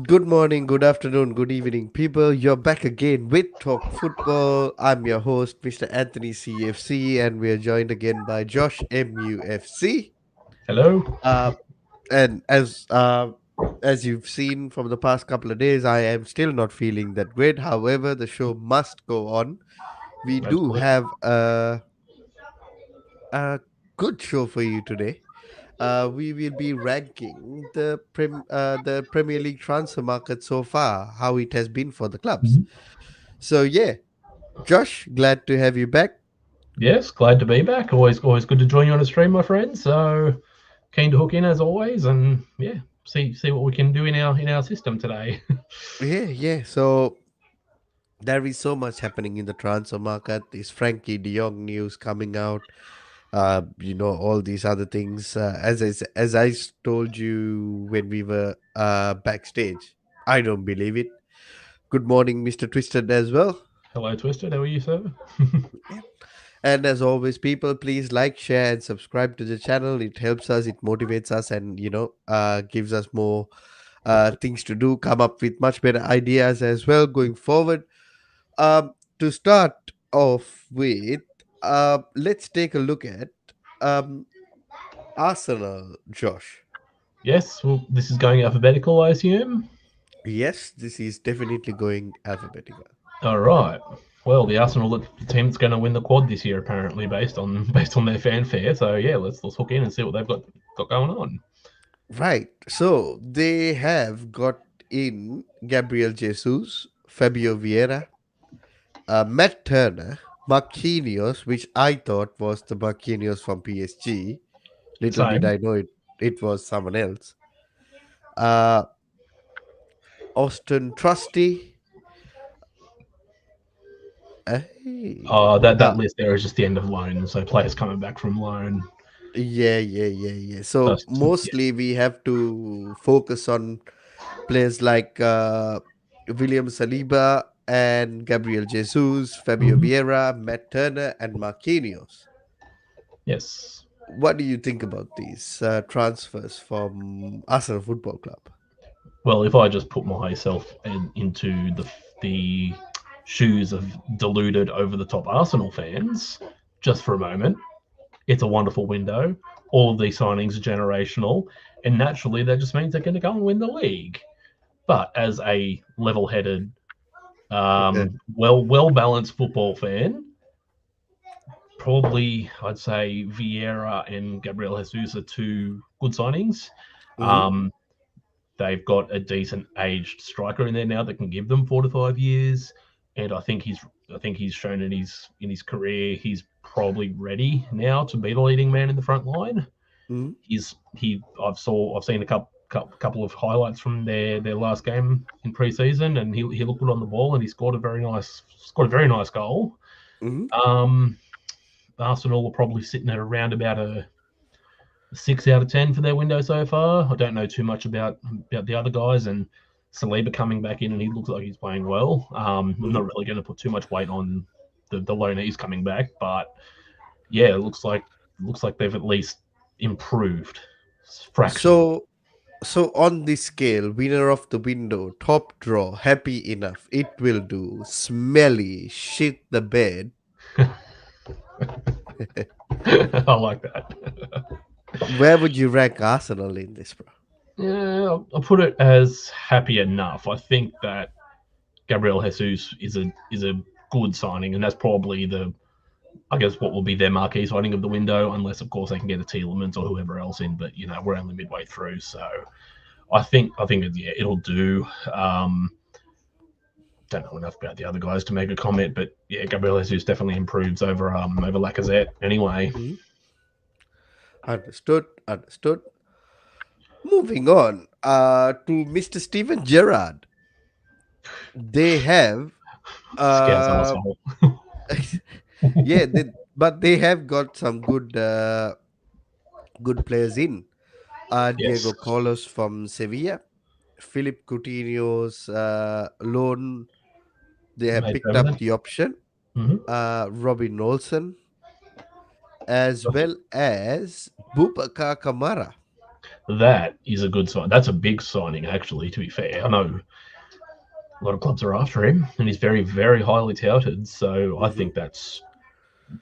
Good morning, good afternoon, good evening, people. You're back again with Talk Football. I'm your host, Mr. Anthony CFC, and we're joined again by Josh MUFC. Hello. Uh, and as you've seen from the past couple of days, I am still not feeling that great. However, the show must go on. We do Absolutely. have a good show for you today. We will be ranking the Premier League transfer market so far, how it has been for the clubs. Mhm. So yeah, Josh, glad to have you back. Yes, glad to be back. Always good to join you on a stream, my friend. So keen to hook in as always, and yeah, see what we can do in our system today. Yeah. So there is so much happening in the transfer market. This Frankie De Jong news coming out. All these other things. As I told you when we were backstage, I don't believe it. Good morning, Mister Twisted, as well. Hello, Twisted. How are you, sir? Yeah. And as always, people, please like, share, and subscribe to the channel. It helps us, it motivates us, and gives us more things to do. Come up with much better ideas as well going forward. To start off with, let's take a look at um, Arsenal, Josh. Yes. Well, this is going alphabetical, I assume. Yes, this is definitely going alphabetical. All right. Well, the Arsenal team that's going to win the quad this year, apparently, based on their fanfare. So yeah, let's hook in and see what they've got going on. Right. So they have got in Gabriel Jesus, Fabio Vieira, Matt Turner, Marquinhos, which I thought was the Marquinhos from PSG. Little did Same. I know it was someone else. Uh, Austin Trusty. Hey. That list there is just the end of loan. So players coming back from loan. Yeah. So Just yeah. mostly we have to focus on players like William Saliba and Gabriel Jesus, Fabio Mhm. Vieira, Matt Turner, and Marquinhos. Yes. What do you think about these transfers from Arsenal Football Club? Well, if I just put myself into the shoes of deluded over the top Arsenal fans, just for a moment, it's a wonderful window. All of these signings are generational, and naturally that just means they're going to go and win the league. But as a level-headed, well balanced football fan, probably I'd say Vieira and Gabriel Jesus are two good signings. Hmm. Um, they've got a decent aged striker in there now that can give them 4 to 5 years, and I think he's shown in his career he's probably ready now to be the leading man in the front line. Hmm. I've seen a couple of highlights from their last game in preseason, and he looked good on the ball, and he scored a very nice goal. Hmm. Um, Arsenal are probably sitting at around about a 6 out of 10 for their window so far. I don't know too much about the other guys, and Saliba coming back in, and he looks like he's playing well. I'm Hmm. not really going to put too much weight on the loanees coming back, but yeah, it looks like they've at least improved fractionally. So on this scale, winner of the window, top draw, happy enough, it will do, smelly, shit the bed. I like that. Where would you rank Arsenal in this, bro? Yeah, I'll put it as happy enough. I think that Gabriel Jesus is a good signing, and that's probably I guess what will be their marquee signing of the window, unless of course they can get a Tielemans or whoever else in. But we're only midway through, so I think it'll do. Don't know enough about the other guys to make a comment, but yeah, Gabriel Jesus definitely improves over Lacazette anyway. Mhm. Understood. Moving on to Mr. Steven Gerrard. They have Scouse uh asshole. yeah, but they have got some good players in. Yes. Diego Carlos from Sevilla, Philip Coutinho's loan. They have Made picked up permanent. the option. Mm-hmm. Robin Olsen, as well as Bubakar Kamara. That is a good sign. That's a big signing, actually. To be fair, I know a lot of clubs are after him, and he's very, very highly touted. So I Hmm. think that's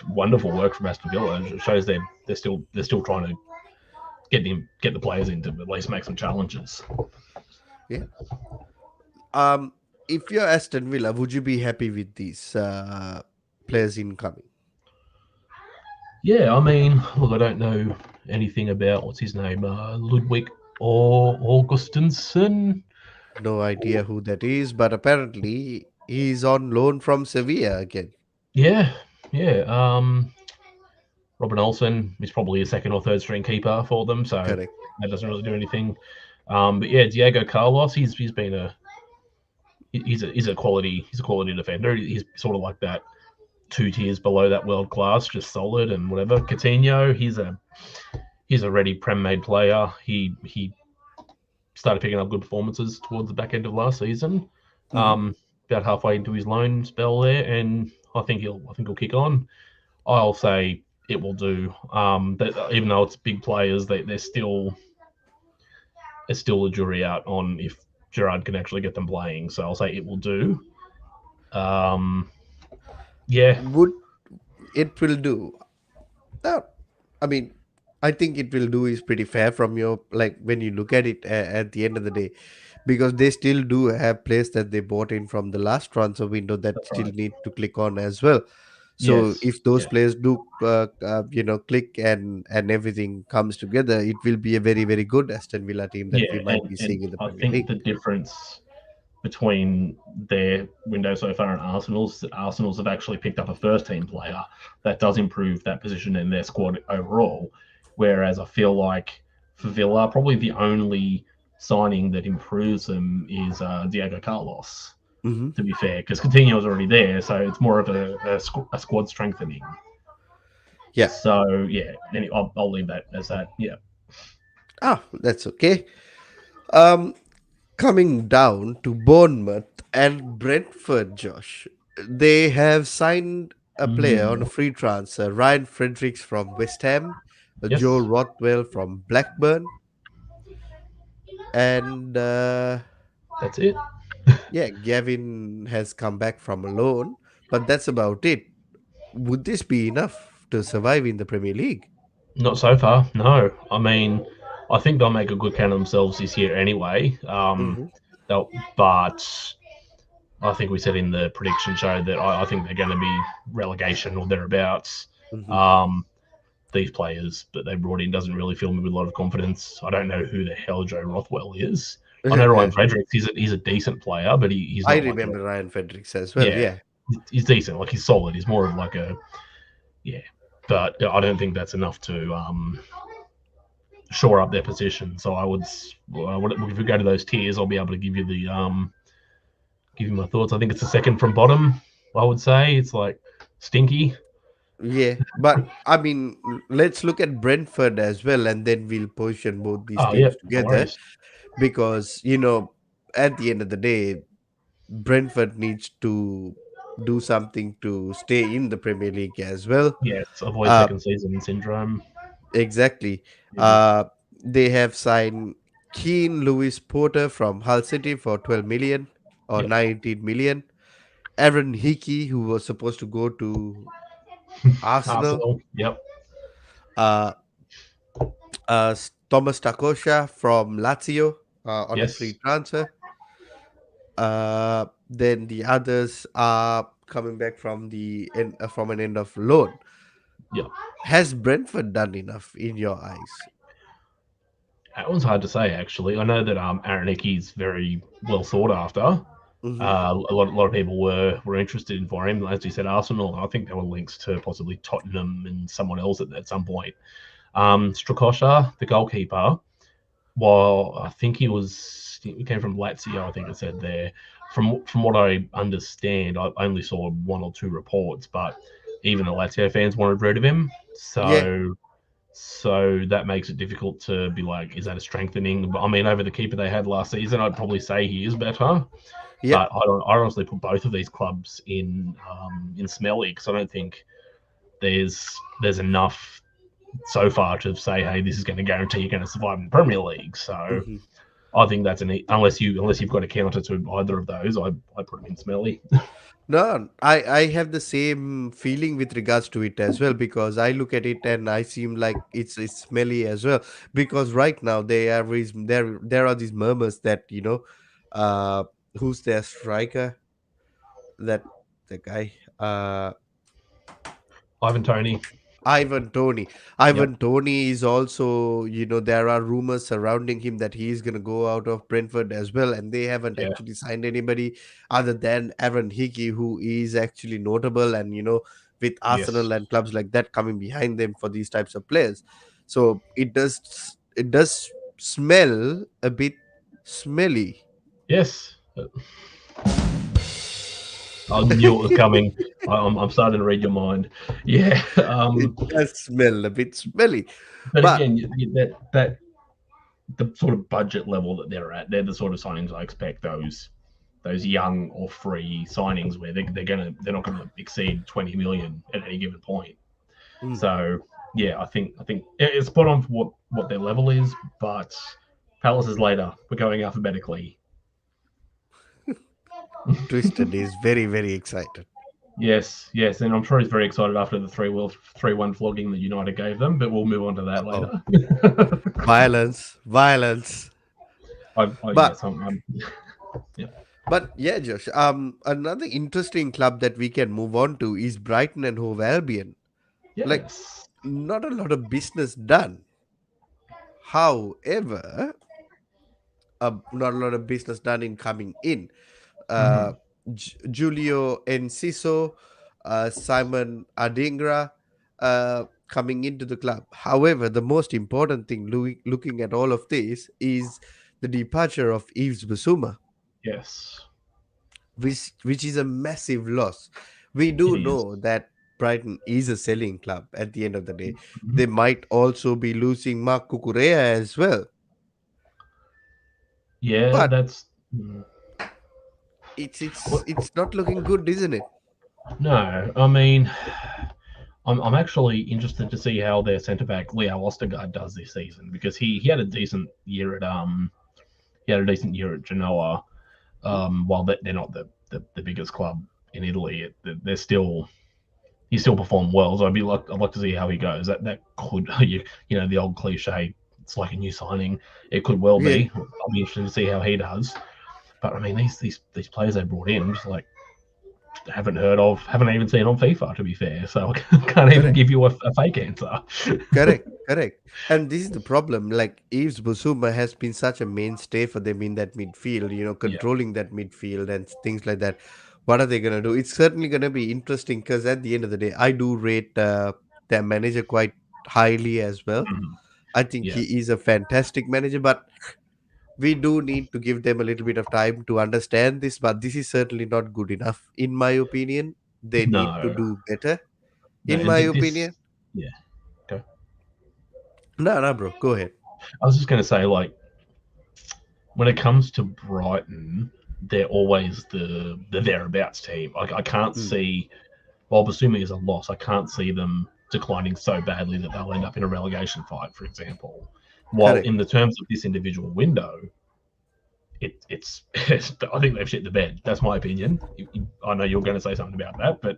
wonderful work from Aston Villa. It shows they're still trying to get the players in to at least make some challenges. Yeah. Um, if you're Aston Villa, would you be happy with these players incoming? Yeah, I mean, look, I don't know anything about what's his name, Ludwig or Augustinsson. No idea who that is, but apparently he's on loan from Sevilla again. Yeah, yeah. Robin Olsen is probably a second or third string keeper for them, so Correct. that doesn't really do anything. But yeah, Diego Carlos, he's been he's a quality defender. He's sort of like that two tiers below that world class, just solid and whatever. Coutinho, he's a ready prem made player. He started picking up good performances towards the back end of last season. Hmm. About halfway into his loan spell there, and I think he'll kick on. I'll say it will do. That even though it's big players, they're still it's still a jury out on if Gerard can actually get them playing. So I'll say it will do. Um, yeah, Would it will do? Uh, I mean, I think it will do is pretty fair from your like when you look at it at the end of the day, because they still do have players that they bought in from the last transfer window that that's still right. need to click on as well. So Yes, if those yeah, players do, click and everything comes together, it will be a very very good Aston Villa team that we yeah, might and be and seeing in the I Premier think League. the difference between their window so far and Arsenal's have actually picked up a first team player that does improve that position in their squad overall. Whereas I feel like for Villa, probably the only signing that improves them is Diego Carlos. Hmm. To be fair, because Coutinho is already there, so it's more of a squad strengthening. Yeah. So yeah, I'll leave that as that. Yeah. Ah, that's okay. Um, Coming down to Bournemouth and Brentford, Josh, they have signed a player on a Mm. free transfer, Ryan Fredericks from West Ham, Joe Yes, Rothwell from Blackburn, and that's it. yeah, Gavin has come back from a loan, but that's about it. Would this be enough to survive in the Premier League? Not so far, no. I mean, I think they'll make a good count of themselves this year anyway. Hmm. But I think we said in the prediction show that I think they're going to be relegation or thereabouts. Hmm. Um, these players that they brought in doesn't really fill me with a lot of confidence. I don't know who the hell Joe Rothwell is. I know Ryan Fredericks. He's a decent player, but he's I not like a remember Ryan Fredericks as well. yeah. Yeah. He's decent. Like he's solid. He's more of like a yeah. But I don't think that's enough to shore up their position. So I would, if we go to those tiers, I'll be able to give you my thoughts. I think it's the second from bottom. I would say it's like stinky. Yeah, but I mean, let's look at Brentford as well, and then we'll position both these Oh yeah, teams no together worries. because, at the end of the day, Brentford needs to do something to stay in the Premier League as well. Yes, avoid Uh, second season syndrome. exactly. Yeah, Uh, they have signed Keane Lewis Porter from Hull City for 12 million or yep. 19 million. Aaron Hickey, who was supposed to go to Arsenal. Arsenal. Yep. Uh, Thomas Takosha from Lazio on a free Yes. transfer. Then the others are coming back from an end of loan. Yep. Has Brentford done enough in your eyes? That one's hard to say actually. I know that Aaron Hickey's very well sought after. Hmm. A lot of people were interested in for him. As you said, Arsenal. I think there were links to possibly Tottenham and someone else at some point. Strakosha, the goalkeeper, while I think he came from Lazio, I think it said there. From what I understand, I only saw one or two reports, but even the Lazio fans wanted rid of him. Yeah, So that makes it difficult to be like, is that a strengthening? But I mean, over the keeper they had last season, I'd probably say he is better. yeah, But I honestly put both of these clubs in smelly because I don't think there's enough. so far to say, hey, this is going to guarantee you're going to survive in the Premier League. So Mhm. I think that's unless you've got a counter to either of those, I put them in smelly. No, I have the same feeling with regards to it as well, because I look at it and I seem like it's smelly as well, because right now there are these murmurs that uh who's their striker, that the guy, Ivan Tony. Ivan Tony. Yep. Ivan Tony is also, there are rumors surrounding him that he is going to go out of Brentford as well, and they haven't Yeah. actually signed anybody other than Aaron Hickey, who is actually notable, and with Yes. Arsenal and clubs like that coming behind them for these types of players. So it does smell a bit smelly. Yes. I knew it was coming. I'm starting to read your mind. Yeah. It does smell a bit smelly, But but again, that the sort of budget level that they're at, they're the sort of signings I expect. Those young or free signings where they're not gonna exceed 20 million at any given point. mm, So yeah, I think it's spot on for what their level is, but Palace is later. We're going alphabetically. Twisted is very, very excited. Yes, yes, and I'm sure he's very excited after the 3-1 flogging that United gave them. But we'll move on to that Oh, later. violence, violence. But Yes, yeah, yeah, Josh. Another interesting club that we can move on to is Brighton and Hove Albion. Like, yes, not a lot of business done. However, not a lot of business done in coming in. Uh, hmm Julio Enciso, Simon Adingra, coming into the club. However, the most important thing, looking at all of this, is the departure of Yves Bissouma, yes, which is a massive loss. We it do is. know that Brighton is a selling club at the end of the day. Mhm. They might also be losing Mark Cucurella as well. Yeah, But that's it's it's well, it's not looking good, isn't it? no. I mean, I'm actually interested to see how their centre back Leo Ostergaard does this season because he had a decent year at Genoa. While they're not the biggest club in Italy, they're still he still performed well. So I'd like to see how he goes. That could the old cliche. It's like a new signing. It could well Yeah, be. I'll be interested to see how he does. But I mean, these players they brought in, just like haven't heard of, haven't even seen on FIFA. To be fair, so I can't even correct. give you a fake answer. Correct, correct. And this is the problem. Like Yves Busuma has been such a mainstay for them in that midfield, Yeah. controlling that midfield and things like that. What are they going to do? It's certainly going to be interesting, because at the end of the day, I do rate their manager quite highly as well. Mhm. I think Yeah. he is a fantastic manager, but we do need to give them a little bit of time to understand this. But this is certainly not good enough, in my opinion. They need to No. do better, No. in my This. opinion. Yeah. Okay. No, no, bro, go ahead. I was just going to say, like, when it comes to Brighton, they're always the thereabouts team. Like, I can't Mm, see, while Basumi is a loss, I can't see them declining so badly that they'll end up in a relegation fight, for example. While correct. in the terms of this individual window, it's I think they've shit the bed. That's my opinion. I know you're going to say something about that, but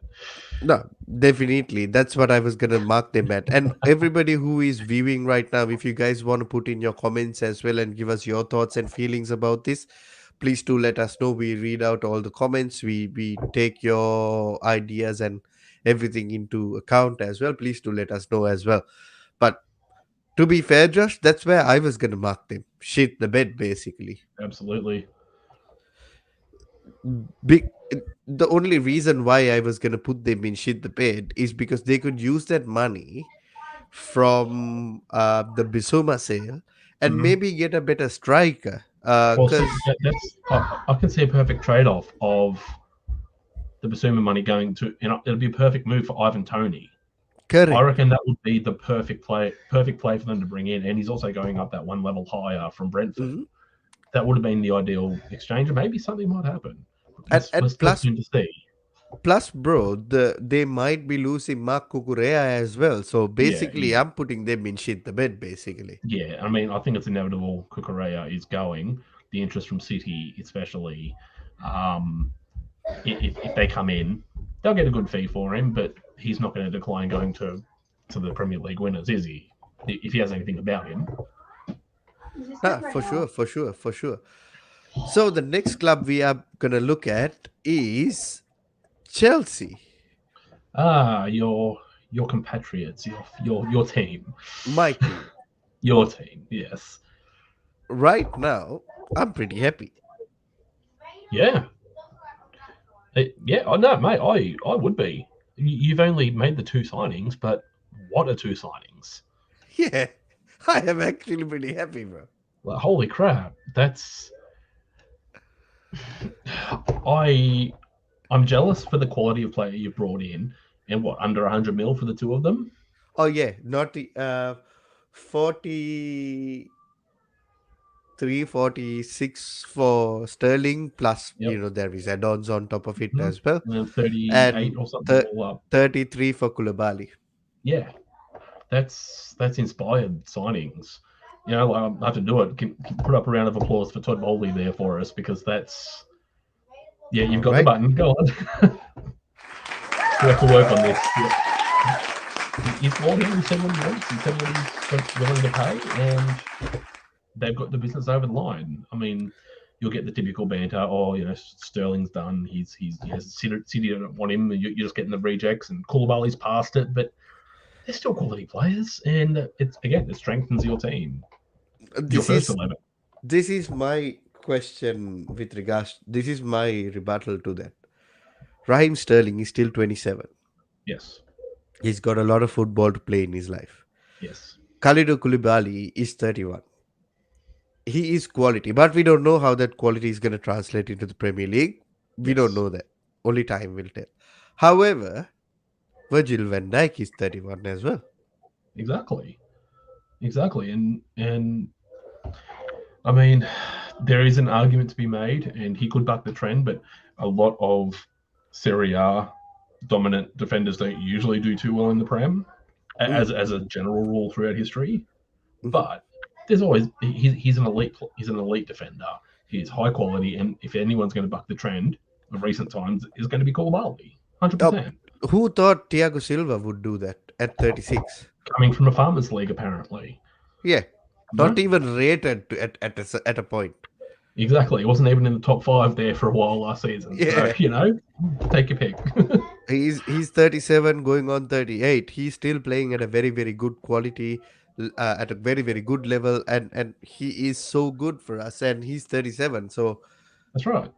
No, definitely. That's what I was gonna mark them at. And everybody who is viewing right now, if you guys want to put in your comments as well and give us your thoughts and feelings about this, please do let us know. We read out all the comments. We take your ideas and everything into account as well. Please do let us know as well. But to be fair, Josh, that's where I was gonna mark them. Shit the bed, basically. absolutely. Big. The only reason why I was gonna put them in shit the bed is because they could use that money from the Bissouma sale and Mm-hmm. maybe get a better striker. Well, see, Because I can see a perfect trade-off of the Basuma money going to, it'll be a perfect move for Ivan Tony. I correct. reckon that would be the perfect play for them to bring in, and he's also going up that one level higher from Brentford. Mhm. That would have been the ideal exchange, and maybe something might happen. And We're and still plus soon to see. Plus, bro, they might be losing Mark Cucurella as well. So Yeah, basically, I'm putting them in shit the bed. Basically, yeah. I mean, I think it's inevitable. Cucurella is going. The interest from City, especially, um, if they come in, they'll get a good fee for him, but he's not going to decline going to the Premier League winners, is he? If he has anything about him. for sure, for sure, for sure. So the next club we are gonna look at is Chelsea, Your compatriots, your team, my team. your team. Yes, Right now, I'm pretty happy. yeah, yeah. I know, mate. I would be. You've only made the two signings, but what are two signings? Yeah, I am actually pretty happy, bro. Like, holy crap! That's I. I'm jealous for the quality of player you've brought in, and what under 100 mil for the two of them. Oh yeah, not the 40 346 for Sterling plus Yep. there is add-ons on top of it Mm-hmm. as well, And then 38 and or something th- all up. 33 for Koulibaly. Yeah, that's inspired signings. You know, I have to do it. Can put up a round of applause for Todd Bowley there for us because that's you've All got the right. button. Go on. We have to work on this. Yeah. He's told him, he said what he wants. He said what he's willing to pay, and they've got the business over the line. I mean, you'll get the typical banter. Oh, Sterling's done. He's City don't want him. You're just getting the rejects, and Koulibaly's past it, but they're still quality players, and it strengthens your team, your This first is 11. this is my question with regards. This is my rebuttal to that. Raheem Sterling is still 27. Yes, He's got a lot of football to play in his life. yes, Khalidou Koulibaly is 31. He is quality, but we don't know how that quality is going to translate into the Premier League. We don't yes, know that. Only time will tell. However, Virgil van Dijk is 31 as well. exactly, exactly, and I mean, there is an argument to be made, and he could buck the trend, but a lot of Serie A dominant defenders don't usually do too well in the Prem, Mm, as a general rule throughout history. mhm. But there's always he's an elite defender. He's high quality, and if anyone's going to buck the trend of recent times, is going to be Koulibaly, Uh, 100%. who thought Thiago Silva would do that at 36? Coming from a farmers league, apparently. Yeah, No, not even rated at a point. exactly. He wasn't even in the top 5 there for a while last season. So Yeah, take your pick. he's 37 going on 38. He's still playing at a very very good quality, at a very very good level, and he is so good for us, and he's 37. So That's right.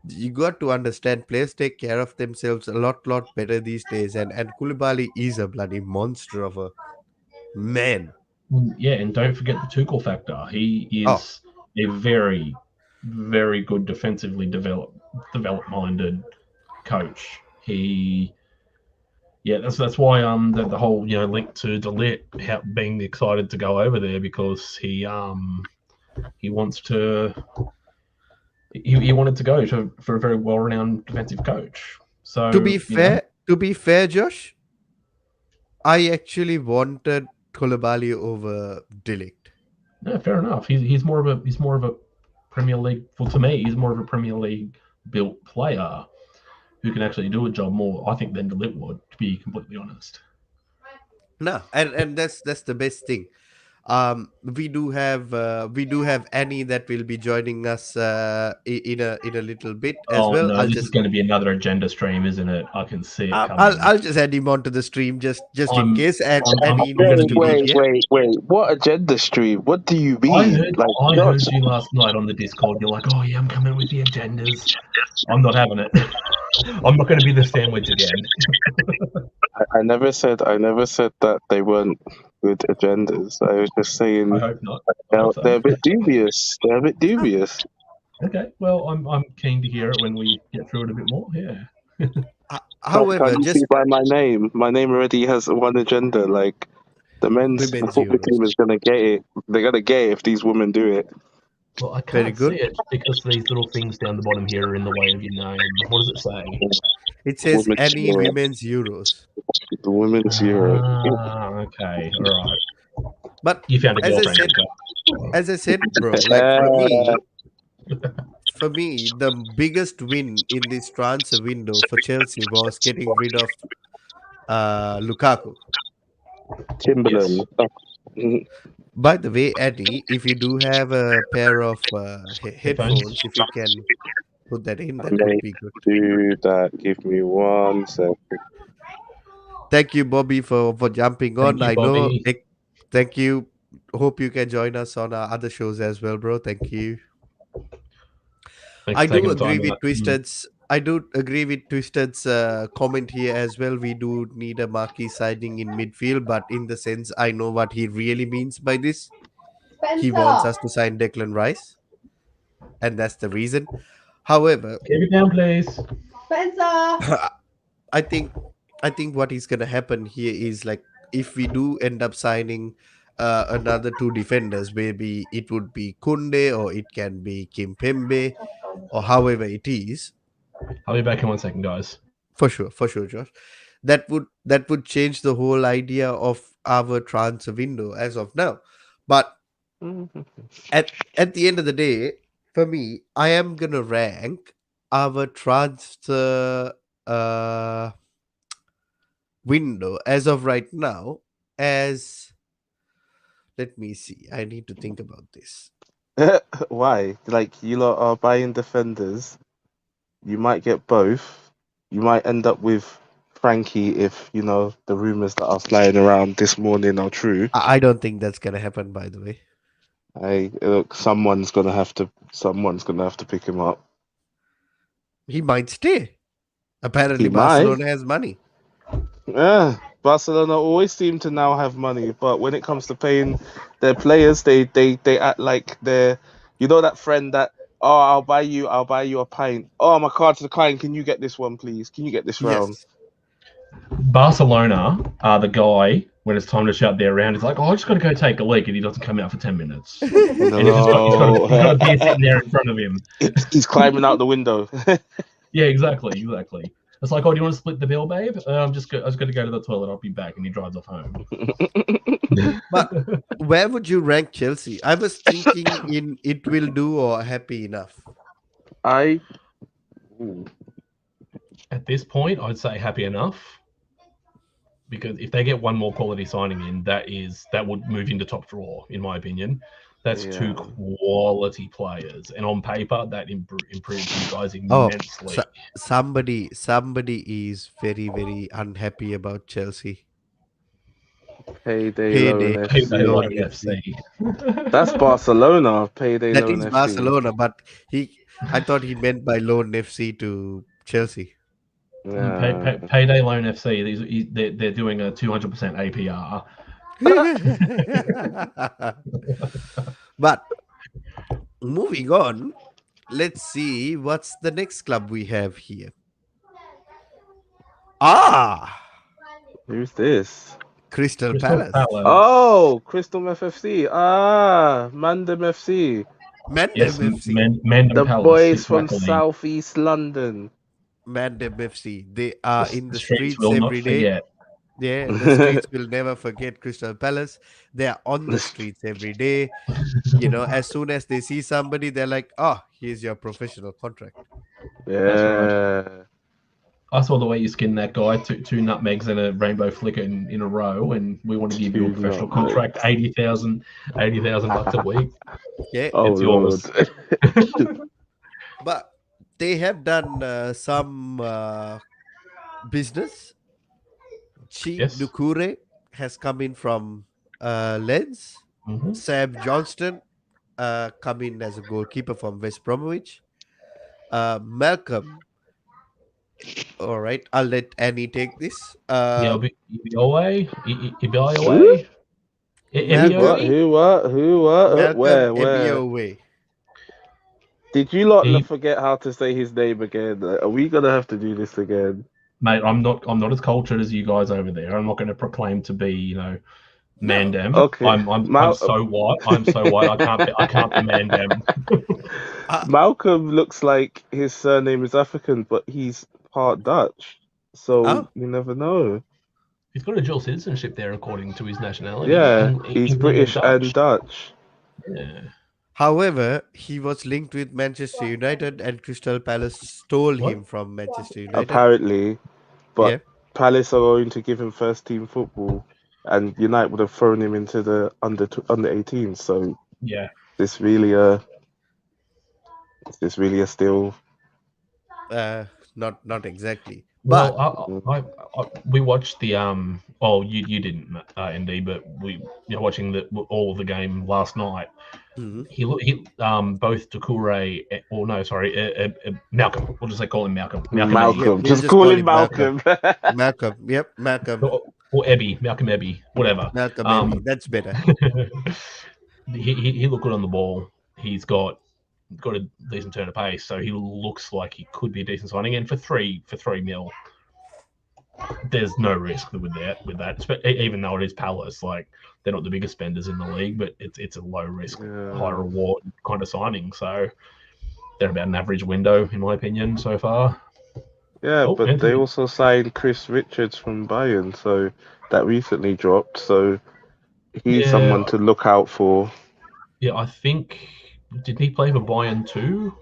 you got to understand players take care of themselves a lot better these days, and Koulibaly is a bloody monster of a man. Yeah, and don't forget the Tuchel factor. He Oh, is a very, very good defensively develop minded coach. That's why the whole link to Delit being excited to go over there because he wants to he wanted to go for a very well renowned defensive coach. to So be fair, Josh, I actually wanted Koulibaly over Delict. no, fair enough. He's more of a Premier League. Well, to me, he's more of a Premier League built player who can actually do a job more, I think, than Delit would. To be completely honest. No, and that's the best thing. We do have Annie that will be joining us in a little bit as Oh well. no, this is going to be another agenda stream, isn't it? I can see it coming. I'll just add him onto the stream just in I'm case, and Annie I'm going needs to Wait, to be be wait, pushing. here. wait, wait. What agenda stream? What do you I mean? heard Like, I you're heard you last night on the Discord. You're like, oh yeah, I'm coming with the agendas. I'm not having it. I'm not going to be the sandwich again. I never said that they weren't good agendas. I was just saying I hope not. I hope they're so. a bit dubious. They're a bit dubious. Okay. Well, I'm keen to hear it when we get through it a bit more. Yeah. However, Can't you see just by my name? My name already has one agenda. Like the women's football Euros. team is gonna get it. They're gonna get it if these women do it. Well, I Very can't see good. it because these little things down the bottom here are in the way of your name. What does it say? It says Women's any Euro. women's Euros. The Women's Euro. Okay, all right. But You found a as I girlfriend, said, Edgar. bro, like for me, the biggest win in this transfer window for Chelsea was getting rid of Lukaku. Timberland. Mm, By the way, Eddie, if you do have a pair of Headphones. headphones, if you can put that in, I that would may be good. do that. Give me 1 second. Thank you, Bobby, for jumping Thank on. you, I know. Bobby. Thank you. Hope you can join us on our other shows as well, bro. Thank you. Thanks I for do taking the agree time with out. Twisted's. I do agree with Twisted's comment here as well. We do need a marquee signing in midfield, but in the sense, I know what he really means by this. He wants us to sign Declan Rice, and that's the reason. However, Keep it down, please. I think what is gonna happen here is like if we do end up signing another two defenders, maybe it would be Kunde or it can be Kim Pembe or however it is. I'll be back in 1 second, guys. For sure, Josh. That would change the whole idea of our transfer window as of now. But at the end of the day, for me, I am gonna rank our transfer window as of right now as, let me see, I need to think about this. Why? Like, you lot are buying defenders. You might get both. You might end up with Frankie if, the rumours that are flying around this morning are true. I don't think that's gonna happen, by the way. Look, someone's gonna have to pick him up. He might stay. Apparently He might. Barcelona has money. Yeah, Barcelona always seem to now have money, but when it comes to paying their players, they act like they're, that friend that, oh, I'll buy you a pint. Oh, my card's declined. Can you get this one, please? Can you get this round? Yes. Barcelona are the guy when it's time to shout their round. He's like, "Oh, I just got to go take a leak," and he doesn't come out for 10 minutes. And he's got a beer sitting there in front of him. He's climbing out the window. Yeah, exactly. It's like, "Oh, do you want to split the bill, babe? I was going to go to the toilet. I'll be back," and he drives off home. But where would you rank Chelsea? I was thinking in it will do or happy enough. At this point, I'd say happy enough. Because if they get one more quality signing in, that would move into top drawer, in my opinion. That's two quality players, and on paper, that improves you guys immensely. Somebody is very, very unhappy about Chelsea. Payday Loan FC. That's Barcelona. Payday That Loan is FC. Barcelona, but I thought he meant by Loan FC to Chelsea. Yeah. Payday Loan FC. They're doing a 200% APR. But moving on, let's see what's the next club we have here. Who's this? Crystal Palace. Oh, Crystal FFC. Mandem FC. Mandem the Palace, boys exactly. from Southeast London. Mandem FC. They are in the streets will every not day. forget. Yeah, the streets will never forget Crystal Palace. They are on the streets every day. As soon as they see somebody, they're like, "Oh, here's your professional contract." Yeah. That's right. I saw the way you skinned that guy, two nutmegs and a rainbow flicker in a row, and we want to give you a professional contract, $80,000 a week. Yeah, it's yours. But they have done some business. Chi Dukure has come in from Lens. Mm-hmm. Sam Johnston come in as a goalkeeper from West Bromwich. Malcolm. All right, I'll let Annie take this. Ibe away. Who? What? Where? Where? Did you lot forget how to say his name again? Are we gonna have to do this again? Mate, I'm not as cultured as you guys over there. I'm not going to proclaim to be, Mandem. Okay. I'm so white. I'm so white. I can't be Mandem. Malcolm looks like his surname is African, but he's part Dutch, so Oh, you never know. He's got a dual citizenship there according to his nationality. Yeah, he's England and British and Dutch. Dutch. Yeah. however, he was linked with Manchester United, and Crystal Palace stole What? him from Manchester United. Apparently, Yeah. but Palace are going to give him first team football, and United would have thrown him into the under 18. So Yeah. this really a steal. Not exactly. But Well, we watched the Well, you didn't, ND, but watching all of the game last night. mhm, He both Takure or no, sorry, Malcolm. We'll just call him Malcolm. Malcolm Eddie. yeah, Malcolm, we'll just just call call him him Malcolm. Malcolm. Malcolm. Yep, Malcolm. Or Ebby, Malcolm Ebby, whatever. Malcolm, maybe that's better. he looked good on the ball. He's got a decent turn of pace, so he looks like he could be a decent signing. And for three mil, there's no risk with that. Even though it is Palace, like they're not the biggest spenders in the league, but it's a low risk, high reward kind of signing. So they're about an average window, in my opinion, so far. Yeah, Oh, but Anthony. they also signed Chris Richards from Bayern, so that recently dropped. So he's someone to look out for. Yeah, I think did he play for Bayern too?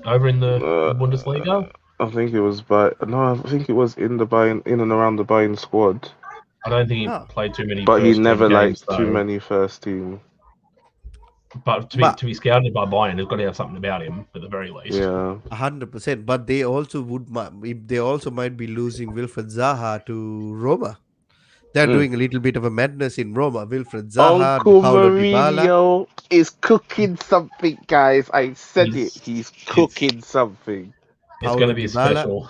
Over in the Bundesliga? I think it was I think it was in and around the Bayern squad. I don't think he Oh. played too many. But he first never team games, liked too many first team. But to be scouted by Bayern, there's got to have something about him at the very least. Yeah. 100%. But they also they also might be losing Wilfred Zaha to Roma. They're doing a little bit of a madness in Roma. Wilfred Zaha, Uncle Paulo Dybala. Mourinho is cooking something, guys. I said He's cooking something. It's going to be special.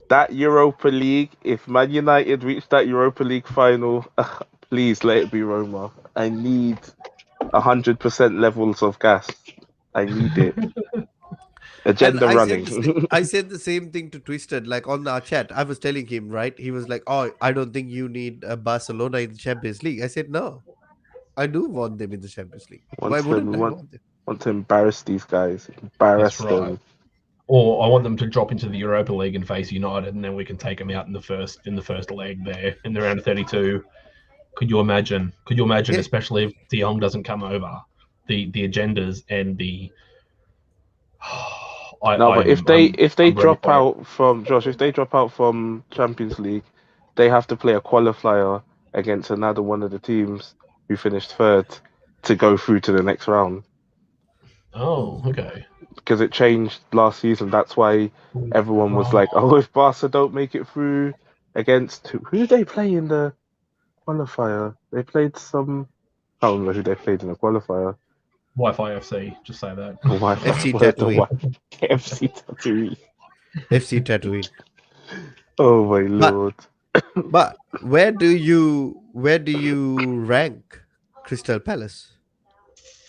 That Europa League, if Man United reach that Europa League final, please let it be Roma. I need 100% levels of gas. I need it. Agenda running. I said the same thing to Twisted, like on our chat. I was telling him, right? He was like, "Oh, I don't think you need Barcelona in the Champions League." I said, "No, I do want them in the Champions League. Why wouldn't I want them?" Want to embarrass these guys. Embarrass them. Right. Or I want them to drop into the Europa League and face United, and then we can take them out in the first leg there in the round of 32. Could you imagine? Yeah. Especially if De Jong doesn't come over, the agendas and the. But if they drop out from Champions League, they have to play a qualifier against another one of the teams who finished third to go through to the next round. Oh, okay. Because it changed last season. That's why everyone was like, "Oh, if Barca don't make it through against who did they play in the qualifier? They played some. I don't remember who they played in the qualifier. Wi-Fi FC, just say that. FC Tatooine. FC Tatooine. Oh my lord! But where do you rank Crystal Palace?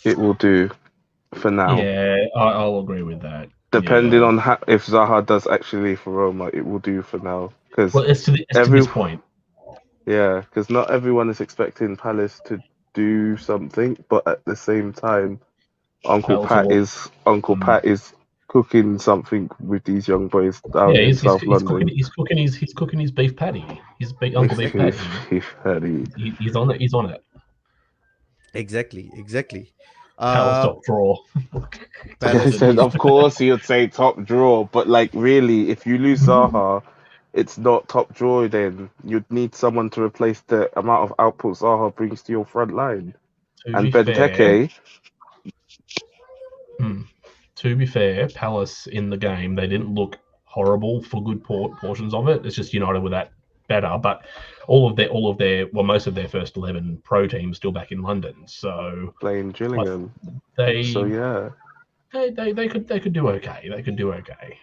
It will do for now. Yeah, I'll agree with that. Depending on if Zaha does actually leave for Roma, it will do for now. It's to this point. Yeah, because not everyone is expecting Palace to do something, but at the same time, Uncle Pat is cooking something with these young boys down in South London. He's cooking his beef patty. His Uncle Beef Patty. Beef patty. He's on it. He's on it. Exactly. Palace top draw. Of course, he would say top draw, but like really, if you lose Zaha, it's not top draw. Then you'd need someone to replace the amount of output Zaha brings to your front line. And Benteke. To be fair, Palace in the game, they didn't look horrible for good portions of it. It's just United were that better, but most of their first 11 pro teams still back in London. So playing Gillingham. They could do okay. They could do okay.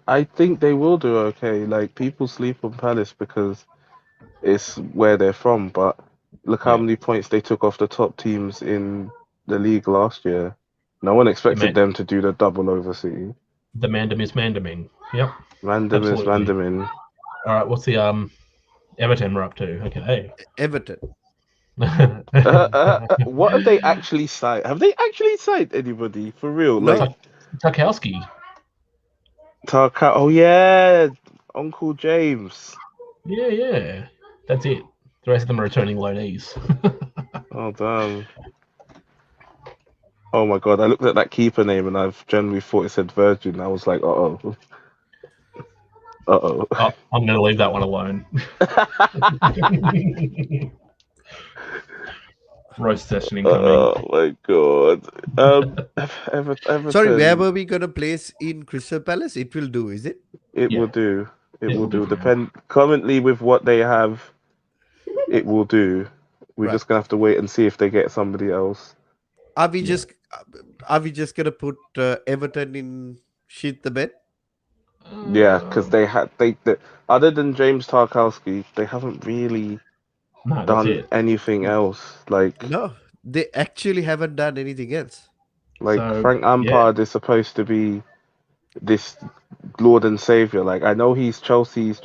I think they will do okay. Like people sleep on Palace because it's where they're from, but look how many points they took off the top teams in the league last year. No one expected them to do the double over City. The Mandem is Mandamin. Yep. Mandem is Mandamin. All right, what's the Everton we're up to? Okay. Everton. What have they actually signed? Have they actually signed anybody for real? No. Like Tarkowski. Tarka. Oh yeah, Uncle James. Yeah. That's it. The rest of them are returning loanees. Oh damn. Oh my god, I looked at that keeper name and I've generally thought it said Virgin. I was like, uh-oh. Uh-oh. I'm going to leave that one alone. Roast session incoming. Oh my god. Sorry, where Everton, were we gonna place in Crystal Palace? It will do, is it? it Yeah. will do. It It will will do do. for now. Currently with what they have, it will do. We're Right. just gonna have to wait and see if they get somebody else. Are we Yeah. just are we just gonna put Everton in shit the bed? Yeah, because Uh, they other than James Tarkowski, they haven't really no, that's done it. anything else. No, they actually haven't done anything else. Like So, Frank yeah. Lampard is supposed to be this Lord and Savior. Like I know he's Chelsea's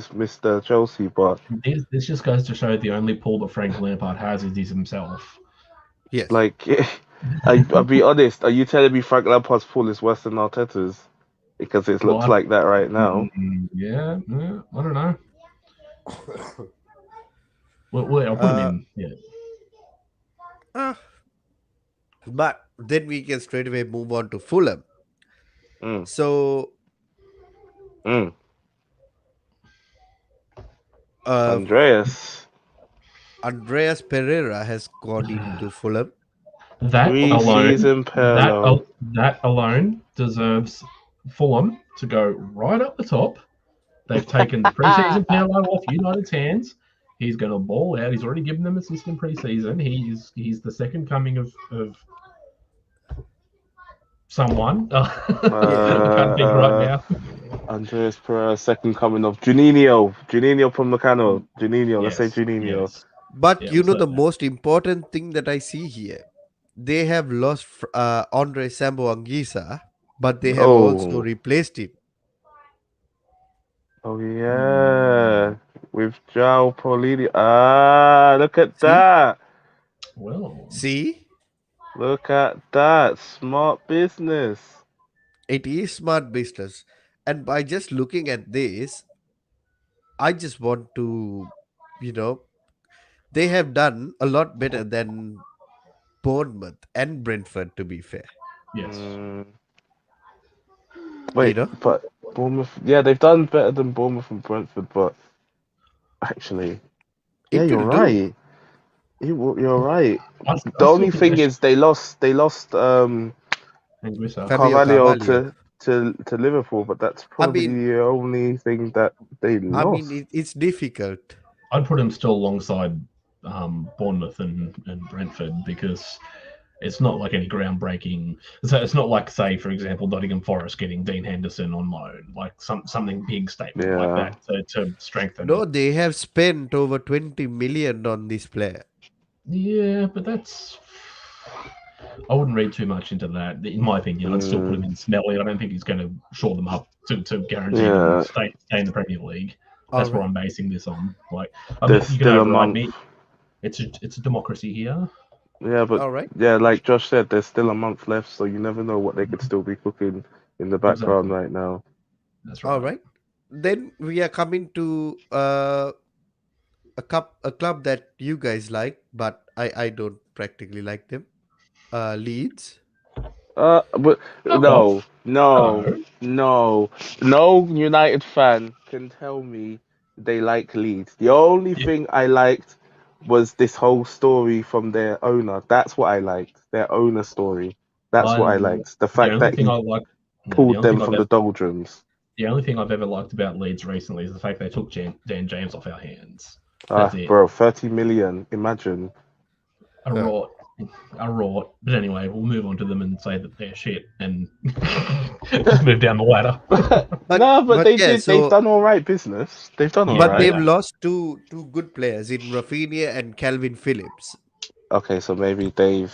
Mr. Chelsea, but This just goes to show the only pull that Frank Lampard has is himself. Yes. like I'll be honest, are you telling me Frank Lampard's pull is worse than Arteta's? Because it looks Well, like that right now. yeah, I don't know. I'll put him uh, in. Yeah. uh, but then we can straight away move on to Fulham. Mm, So mm. uh, Andreas, Andreas Pereira has gone into Fulham. That alone, pre-season Perlo. that alone deserves Fulham to go right up the top. They've taken the preseason Pirlo off United's hands. He's going to ball out. He's already given them assist in preseason. He's the second coming of someone. I can't think right now. Andreas Pereira, second coming of Juninho. Juninho from Meccano. Juninho, let's say Yes, Juninho. yes, But yeah. you We'll know say the that. most important thing that I see here, they have lost Andre Sambo Anguissa, but they have also Oh, replaced him. oh Hmm. yeah, with João Paulinho. Ah, look at See, that. Well, see, Look at that. Smart business. it is smart business, and by just looking at this, I just want to, you know, they have done a lot better than Bournemouth and Brentford. To be fair, yes. Mm, you wait, know, but Bournemouth, yeah, they've done better than Bournemouth and Brentford, but actually, yeah, it you're will do. right. You're right. The I still only think they thing should. is they lost Fabio Carvalho Carvalho. to Liverpool, but that's I probably mean, the only thing that they lost. it's difficult. I'd put him still alongside Bournemouth and Brentford because it's not like any groundbreaking. So it's not like, say, for example, Nottingham Forest getting Dean Henderson on loan, like something big statement like Yeah. that to strengthen. No, they have spent over 20 million on this player. Yeah, but that's. I wouldn't read too much into that. In my opinion, I'd still put him Mm, in Smelly. I don't think he's going to shore them up to guarantee them yeah. stay in the Premier League. All That's what right. I'm basing this on. Like, I mean, There's you can still a override month. me. It's a democracy here. Yeah, but All right. yeah, like Josh said, there's still a month left, so you never know what they could still be cooking in the background Exactly. right now. That's All right. right. Then we are coming to a club that you guys like, but I don't practically like them. Leeds. But Fuck off. no, No. no United fan can tell me they like Leeds. The only Yeah. thing I liked was this whole story from their owner. That's what I liked. Their owner story. That's what I I liked. The the fact only that thing he I like. Yeah, pulled them from the doldrums. the only thing I've ever liked about Leeds recently is the fact they took Dan James off our hands. That's Ah, it. bro, 30 million. Imagine. A Huh. rot. A rot. But anyway, we'll move on to them and say that they're shit and just move down the ladder. But No, but they yeah, did. They've so done all right business. They've done all Yeah, but they they've right. have. lost two good players in Rafinha and Calvin Phillips, Okay, so maybe they've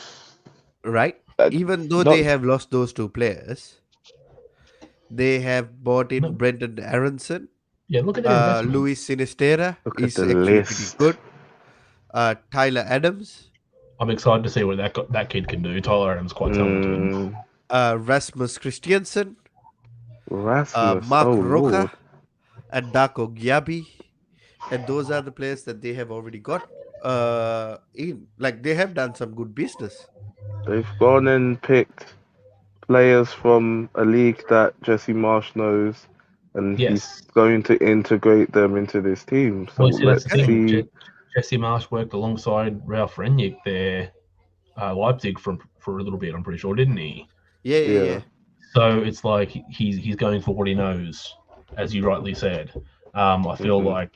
right? uh, Even though not. they have lost those two players, they have bought in No, Brendan Aronson. yeah, look at their investment. Luis Sinistera Look at is the actually pretty list. good. Tyler Adams, I'm excited to see what that kid can do. Tyler Adams quite talented. Mm, Rasmus Christiansen, Rasmus, Mark oh Roca, lord, and Darko Gyabi, and those are the players that they have already got in. Like they have done some good business. they've gone and picked players from a league that Jesse Marsh knows, and he's Yes. going to integrate them into this team. So Well, see, that's the let's thing. see. Jesse Marsh worked alongside Ralph Rangnick there, Leipzig for a little bit. I'm pretty sure, didn't he? Yeah, yeah, Yeah. yeah. So it's like he's going for what he knows, as you rightly said. I feel Hmm. like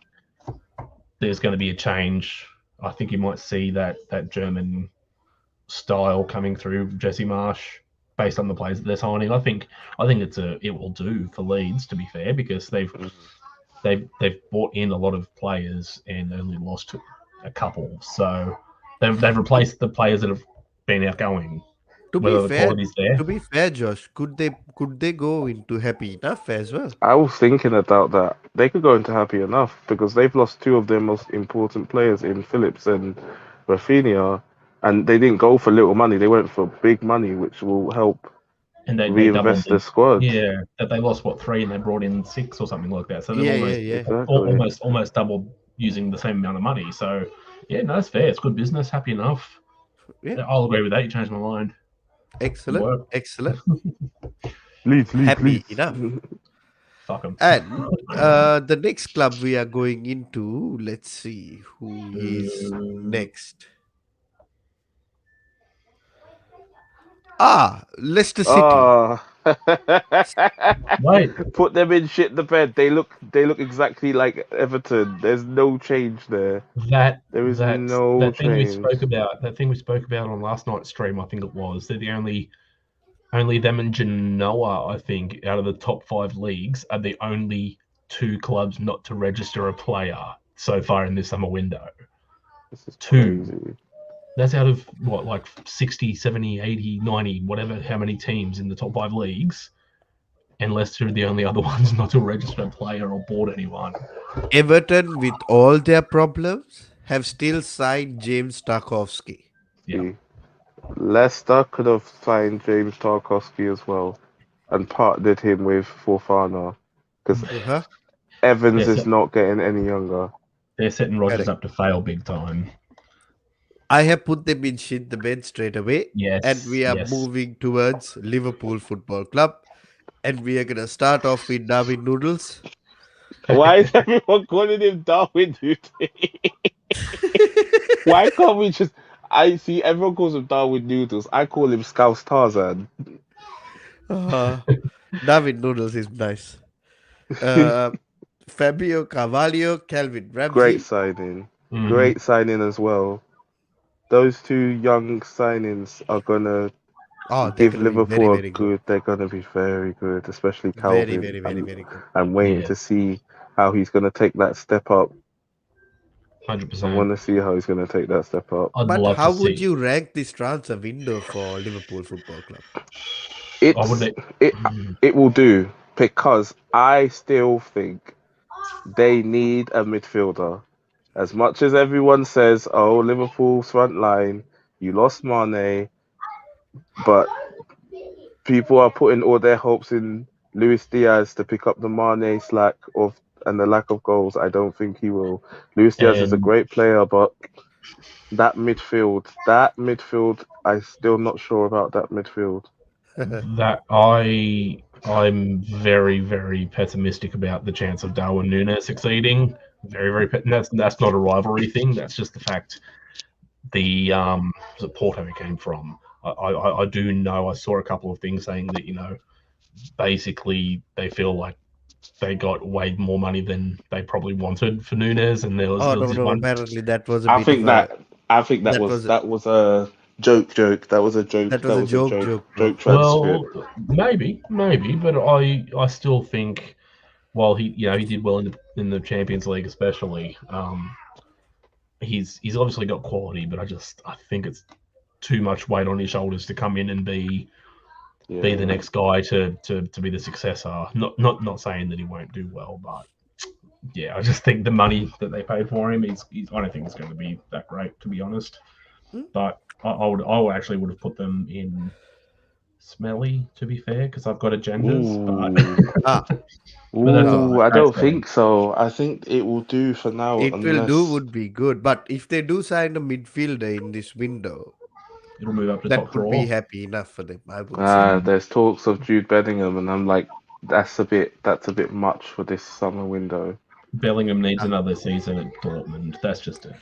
there's going to be a change. I think you might see that German style coming through Jesse Marsh based on the players that they're signing. I think it will do for Leeds, to be fair, because they've brought in a lot of players and only lost a couple. So they've To, replaced the players that have been outgoing, to be whether the fair, quality's there. Josh, could they go into Happy Enough as well? I was thinking about that. They could go into happy enough because they've lost two of their most important players in Phillips and Rafinha, and they didn't go for little money. They went for big money, which will help And they doubled reinvest the the squad. that they lost what 3 and they brought in 6 or something like that. So they've Yeah, yeah, yeah, Exactly. almost doubled using the same amount of money. So yeah, no, that's fair. It's good business. Happy enough. yeah. I'll agree with that. You changed my mind. Good Excellent, work. excellent. Leeds, Happy Leeds. enough. Fuck them. And the next club we are going into, let's see who is next. Leicester City. Ah. Wait, Put them in shit the bed. They look exactly like Everton. There's no change there. that There is that no that thing we change. spoke about. That thing we spoke about on last night's stream. I think it was. They're the only them and Genoa, I think, out of the top 5 leagues, are the only 2 clubs not to register a player so far in this summer window. This is 2. crazy. That's out of what, like 60, 70, 80, 90, whatever, how many teams in the top 5 leagues. And Leicester are the only other ones not to register a player or board anyone. Everton, with all their problems, have still signed James Tarkowski. Yeah. Leicester could have signed James Tarkowski as well and partnered him with Fofana because Uh-huh. Evans They're, is set, not getting any younger. they're setting Rodgers Correct. up to fail big time. I have put them in shit the bed straight away. And Yes, we are yes. moving towards Liverpool Football Club. And we are going to start off with Darwin Noodles. Why is everyone calling him Darwin Nunez? Why can't we just? I see everyone calls him Darwin Noodles. I call him Scouse Tarzan. Darwin Noodles is nice. Fabio Carvalho, Calvin Great Ramsey. signing. Mhm. Great signing as well. Those two young signings are gonna Oh, they're give going to be very, Liverpool a very good. good. They're gonna be very good, especially Very, Calvin. very, very, very good. I'm waiting Yeah. to see how he's gonna take that step up. I 100%. want to see how he's gonna take that step up. I'd But love how to would see. you rank this transfer window for Liverpool Football Club? I would. It's it it will do because I still think they need a midfielder. As much as everyone says, "Oh, Liverpool's front line, you lost Mane," but people are putting all their hopes in Luis Diaz to pick up the Mane slack of and the lack of goals. I don't think he will. Luis Diaz is a And great player, but that midfield, I'm still not sure about that midfield. that I'm very, very pessimistic about the chance of Darwin Nunes succeeding. Very, very. That's not a rivalry thing. That's just the fact. Was it Porto he came from? I do know. I saw a couple of things saying that basically they feel like they got way more money than they probably wanted for Nunes, and there was Oh, no, this no. one. Apparently, that was a I bit of think a. that I think that That was was that was a joke. That was a joke. that was That a was a joke, bro. joke transcript. Well, maybe, but I still think while he did well in the Champions League, especially, he's obviously got quality, but I think it's too much weight on his shoulders to come in and be the Yeah. next guy to be the successor. Not saying that he won't do well, but yeah, I just think the money that they paid for him, I don't think it's going to be that great, to be honest. Hmm? But I would actually would have put them in smelly, to be fair, because I've got agendas. Ooh. Ah, But that's no, all. Ooh, I That's don't fine. think so. I think it will do for now it will do unless would be good. But if they do sign a midfielder in this window, It'll move up to that top would be drawer. happy enough for them, I would say. there's talks of Jude Bellingham, and I'm like, that's a bit much for this summer window. Bellingham needs Ah, another season at Dortmund. That's just a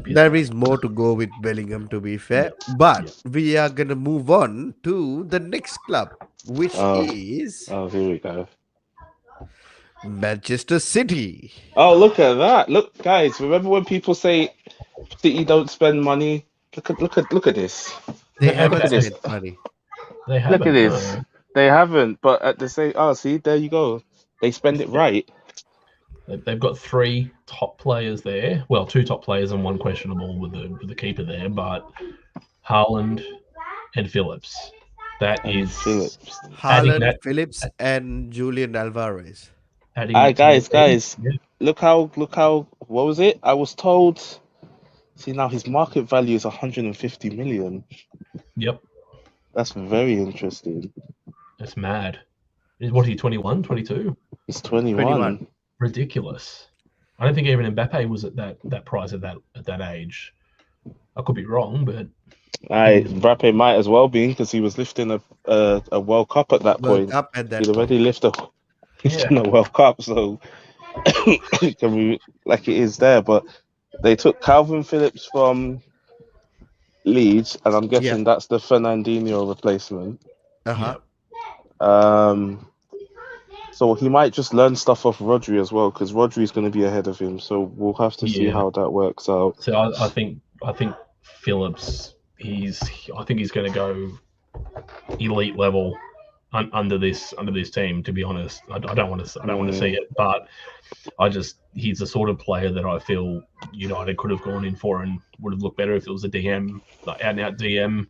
piss there take. is more to go with Bellingham, to be Yeah, fair. But yeah. we are going to move on to the next club, which Oh, is oh, here we go. Manchester City. Oh, look at that! Look, guys, remember when people say City don't spend money? Look at this. They Look haven't at this. spent money. They Look at haven't. this. No. They haven't, but at the same, oh, see, there you go. They spend it right. They've got three top players there. Well, two top players and one questionable with the keeper there. But Haaland and Phillips. That And is Phillips. adding Haaland, that Phillips, and Julian Alvarez. adding Hi, that to your team. guys. Yeah. Look how. What was it? I was told. See, now his market value is 150 million. Yep. That's very interesting. That's mad. What are you, 21, 22? He's 21. 21. Ridiculous. I don't think even Mbappe was at that price at that age. I could be wrong, but I think he was. Mbappe might as well be because he was lifting a World Cup at that World point. Cup at He'd that point. already lifted Yeah. a World Cup, so it can be like it is there. But they took Calvin Phillips from Leeds, and I'm guessing that's the Fernandinho replacement. Uh-huh. Um, so he might just learn stuff off Rodri as well, because Rodri's going to be ahead of him. So we'll have to see Yeah. how that works out. So I think Phillips. I think he's going to go elite level under this team. To be honest, I don't want to see it, but he's the sort of player that I feel United could have gone in for and would have looked better if it was a DM, like out and out DM.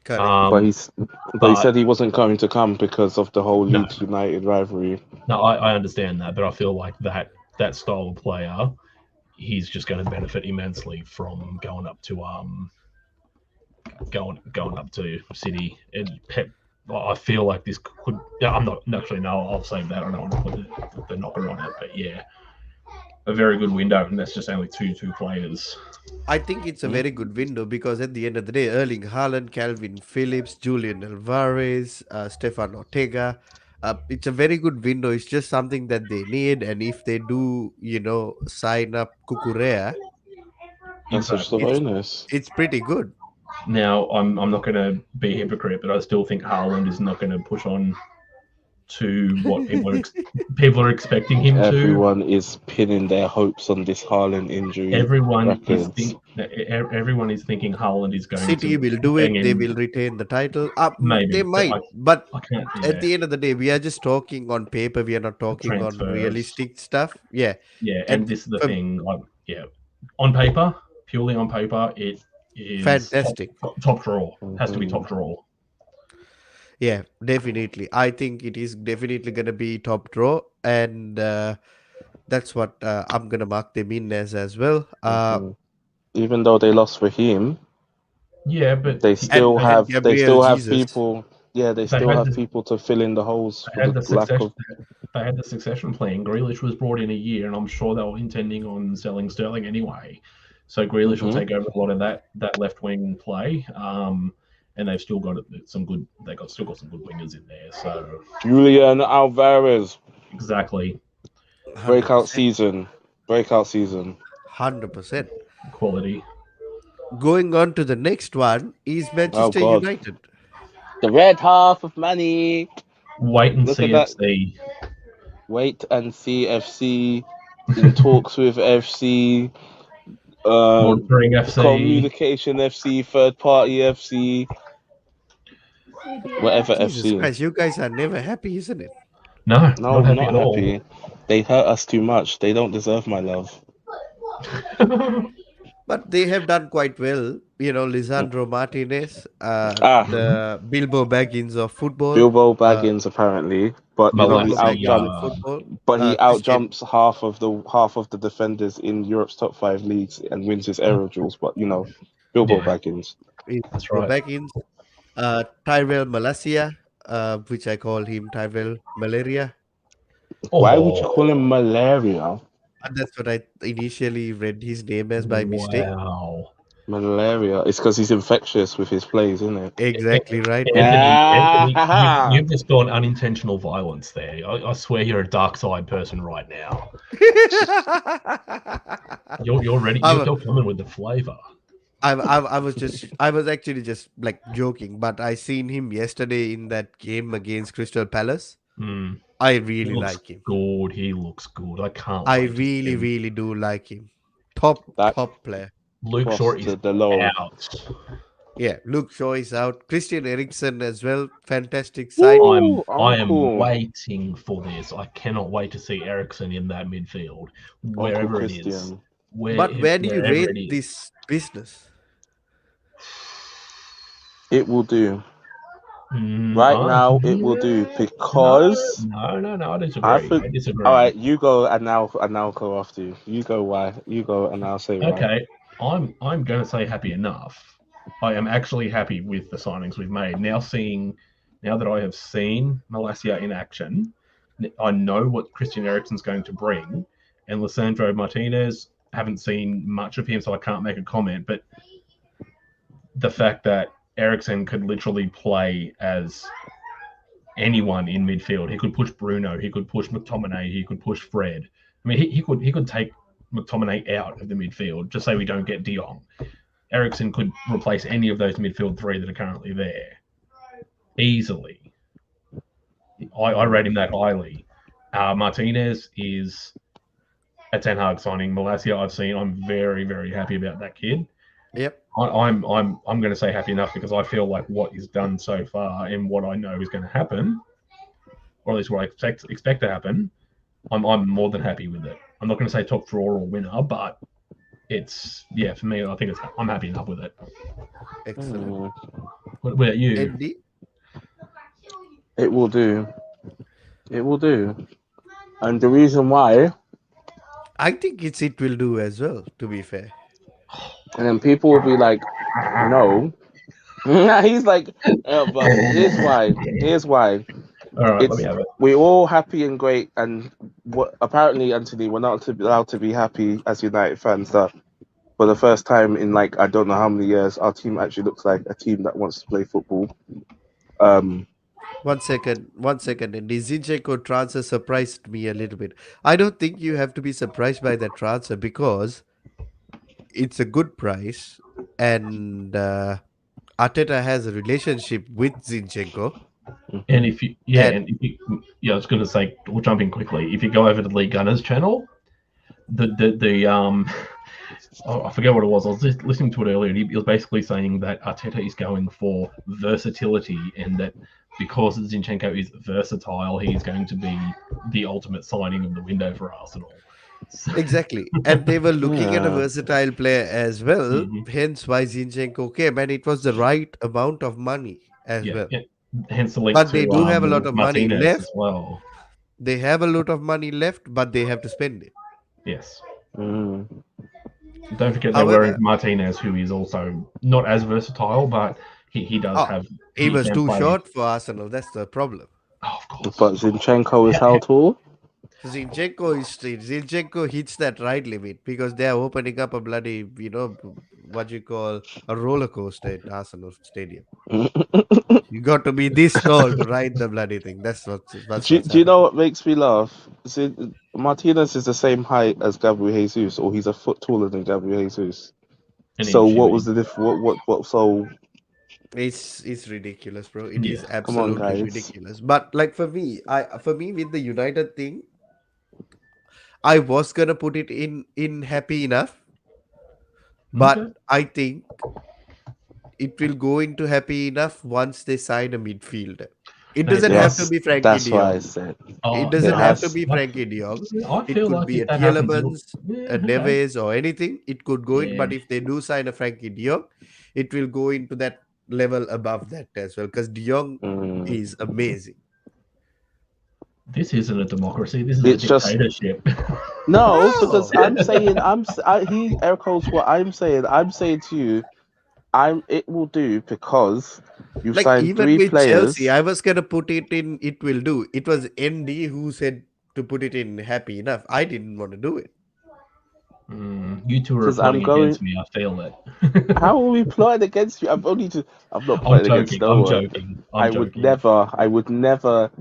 Correct. But he said he wasn't going to come because of the whole No. Leeds United rivalry. No, I understand that, but I feel like that style of player, he's just going to benefit immensely from going up to City and Pep. I feel like this could. I'm not actually. No, I'll save that. I don't want to put the knocker on it, but yeah, a very good window, and that's just only two players. I think it's a very good window because at the end of the day, Erling Haaland, Calvin Phillips, Julian Alvarez, Stefan Ortega, it's a very good window. It's just something that they need. And if they do, sign up Kukurea, That's just a Exactly. bonus. it's pretty good. Now, I'm not going to be a hypocrite, but I still think Haaland is not going to push on to what people are expecting him to. Everyone is pinning their hopes on this Haaland injury. Everyone is records. thinking Haaland is going City to will do bang it. They in. will retain the title. Maybe, They but might. But I can't. at the end of the day, we are just talking on paper. We are not talking on transfers. realistic stuff. Yeah. Yeah, And and this is the for- thing. On paper, purely on paper, it is Fantastic. top draw. Has to be top draw. Yeah, definitely. I think it is definitely going to be top draw. And that's what I'm going to mark them in as well. Even though they lost Raheem, Yeah, but they still and have Gabriel Jesus. people. Yeah, they still had have this- people to fill in the holes They for had the lack of. They had the succession plan. Grealish was brought in a year, and I'm sure they were intending on selling Sterling anyway. So Grealish will take over a lot of that left wing play. And they've still got some good. Still got some good wingers in there. So Julian Alvarez, exactly, breakout 100%. season. 100%. quality. Going on to the next one is Manchester God. United. The red half of money. Wait and Look see at that. FC. Wait and see FC in talks with FC. Monitoring FC. Communication FC, third party FC, whatever Jesus FC. Christ, you guys are never happy, isn't it? No, No, not happy not at all. happy. They hurt us too much. They don't deserve my love. But they have done quite well. Lisandro Martinez, the Bilbo Baggins of football. Bilbo Baggins apparently, but Bilbo he Baggins outjumped. football. But he Christian- outjumps half of the defenders in Europe's top 5 leagues and wins his aerial duels. But Bilbo Yeah. Baggins. Bilbo That's right. Baggins. Tyrell Malacia, which I call him Tyrell Malaria. Why would you call Oh, him malaria? And that's what I initially read his name as by mistake. wow. Malaria. It's because he's infectious with his plays, isn't it? Exactly right, bro. Anthony, Ah! you've just gone unintentional violence there. I swear you're a dark side person right now. You're ready. I, You're coming with the flavor. I was actually just like joking, but I seen him yesterday in that game against Crystal Palace. Mm. I He really looks like him. good. He looks good. I can't I wait to see really, him. really do like him. That Top player. Luke Shaw is frosted the load. out. Yeah, Luke Shaw is out. Christian Eriksen as well. Fantastic signing. I am Uncle. waiting for this. I cannot wait to see Ericsson in that midfield, Uncle wherever it is, Christian. But where do you wherever rate it is. this business? It will do. Mm, Right now, it will do because No. I disagree. I I think. disagree. All right, you go and now I'll go after you. You go why? You go and I'll say why. Okay, I'm going to say happy enough. I am actually happy with the signings we've made. Now that I have seen Malacia in action, I know what Christian Eriksen's going to bring, and Lisandro Martinez, haven't seen much of him, so I can't make a comment. But the fact that Eriksen could literally play as anyone in midfield, he could push Bruno, he could push McTominay, he could push Fred. I mean, he could take McTominay out of the midfield. Just say we don't get De Jong. Eriksen could replace any of those midfield three that are currently there easily. I rate him that highly. Martinez is a Ten Hag signing. Malacia, I've seen. I'm very, very happy about that kid. Yep. I'm going to say happy enough because I feel like what he's done so far and what I know is going to happen, or at least what I expect to happen, I'm more than happy with it. I'm not going to say top draw or winner, but it's for me. I think I'm happy enough with it. Excellent. What about you? Andy? It will do. It will do. And the reason why, I think it will do as well, to be fair. and then people will be like, no. He's like, but here's why. Here's why. All right, let me have it. We're all happy and great, and what apparently, Anthony, we're not allowed to be happy as United fans that for the first time in like I don't know how many years, our team actually looks like a team that wants to play football. 1 second. The Zinchenko transfer surprised me a little bit. I don't think you have to be surprised by that transfer because it's a good price and Arteta has a relationship with Zinchenko. And if you, I was going to say, we'll jump in quickly. If you go over to Lee Gunner's channel, I forget what it was. I was just listening to it earlier, and he was basically saying that Arteta is going for versatility, and that because Zinchenko is versatile, he's going to be the ultimate signing of the window for Arsenal. Exactly. And they were looking at a versatile player as well, hence why Zinchenko came, and it was the right amount of money as well. Yeah. Hence the link But to, they do have a lot of money Martinez left as well. They have a lot of money left, but they have to spend it. Yes. Mm. Don't forget they were Martinez, who is also not as versatile, but he does have. He was too short for Arsenal. That's the problem. Oh, of course. But Zinchenko is how tall? Zinchenko hits that right limit because they are opening up a bloody, what you call a roller coaster at Arsenal Stadium. You got to be this tall to ride the bloody thing. That's what's do you know what makes me laugh? Martinez is the same height as Gabriel Jesus, or he's a foot taller than Gabriel Jesus. So what was the difference? What? So it's ridiculous, bro. It is absolutely ridiculous. But like for me with the United thing, I was gonna put it in happy enough, but I think it will go into happy enough once they sign a midfielder. It doesn't have to be Frankie De Jong. That's why I said. It doesn't have to be Frankie De Jong. It could be a Tielemans, a Neves, or anything. It could go in, but if they do sign a Frankie De Jong, it will go into that level above that as well, because De Jong is amazing. This isn't a democracy. This is a dictatorship. No, because I'm saying he echoes what I'm saying. I'm saying to you, it will do because You've Like signed even three with players. Chelsea, I was gonna put it in. It will do. It was ND who said to put it in. Happy enough. I didn't want to do it. You two are Because I'm plotting going. against me. I feel it. How are we plotting against you? I'm not I'm plotting against joking. no I'm one. joking. I I'm would joking. never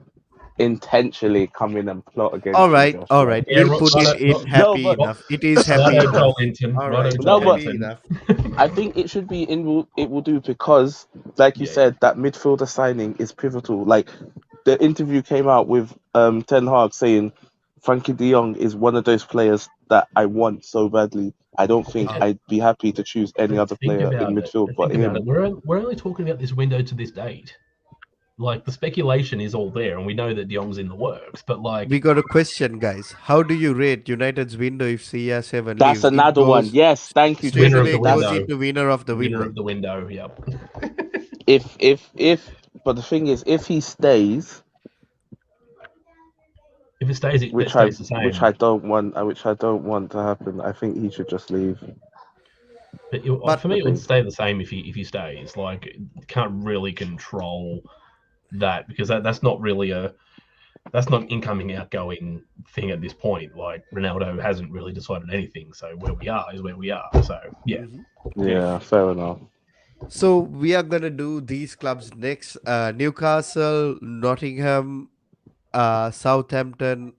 intentionally come in and plot All against you, right, Josh. all Like, right. Yeah, We'll put it in. no, Happy but enough. It is happy Righto, enough. Joel Linton. All Righto, right. no, Joel but Happy Linton. enough. I think it should be in. It will do because, like you Yeah. said, that midfielder signing is pivotal. Like the interview came out with Ten Hag saying Frankie De Jong is one of those players that I want so badly. I don't think Yeah. I'd be happy to choose any But other player in midfield but Think about him. it. We're only talking about this window to this date. Like the speculation is all there, and we know that De Jong's in the works. But We like, got a question, guys. How do you rate United's window if CR7 That's leaves? It another one. goes Yes, thank you, straight winner of Jesse. away. the It goes That's window, into winner of the winner window. of the window. Yep. if. But the thing is, if he stays, If it stays, it which stays the same. which I don't want to happen, I think he should just leave. But For me, it would stay the same if he stays. Like, you can't really control that because that's not really that's not an incoming outgoing thing at this point. Like Ronaldo hasn't really decided anything, so where we are is where we are. So yeah, Mhm. Yeah, fair enough. So we are gonna do these clubs next: Newcastle, Nottingham, Southampton,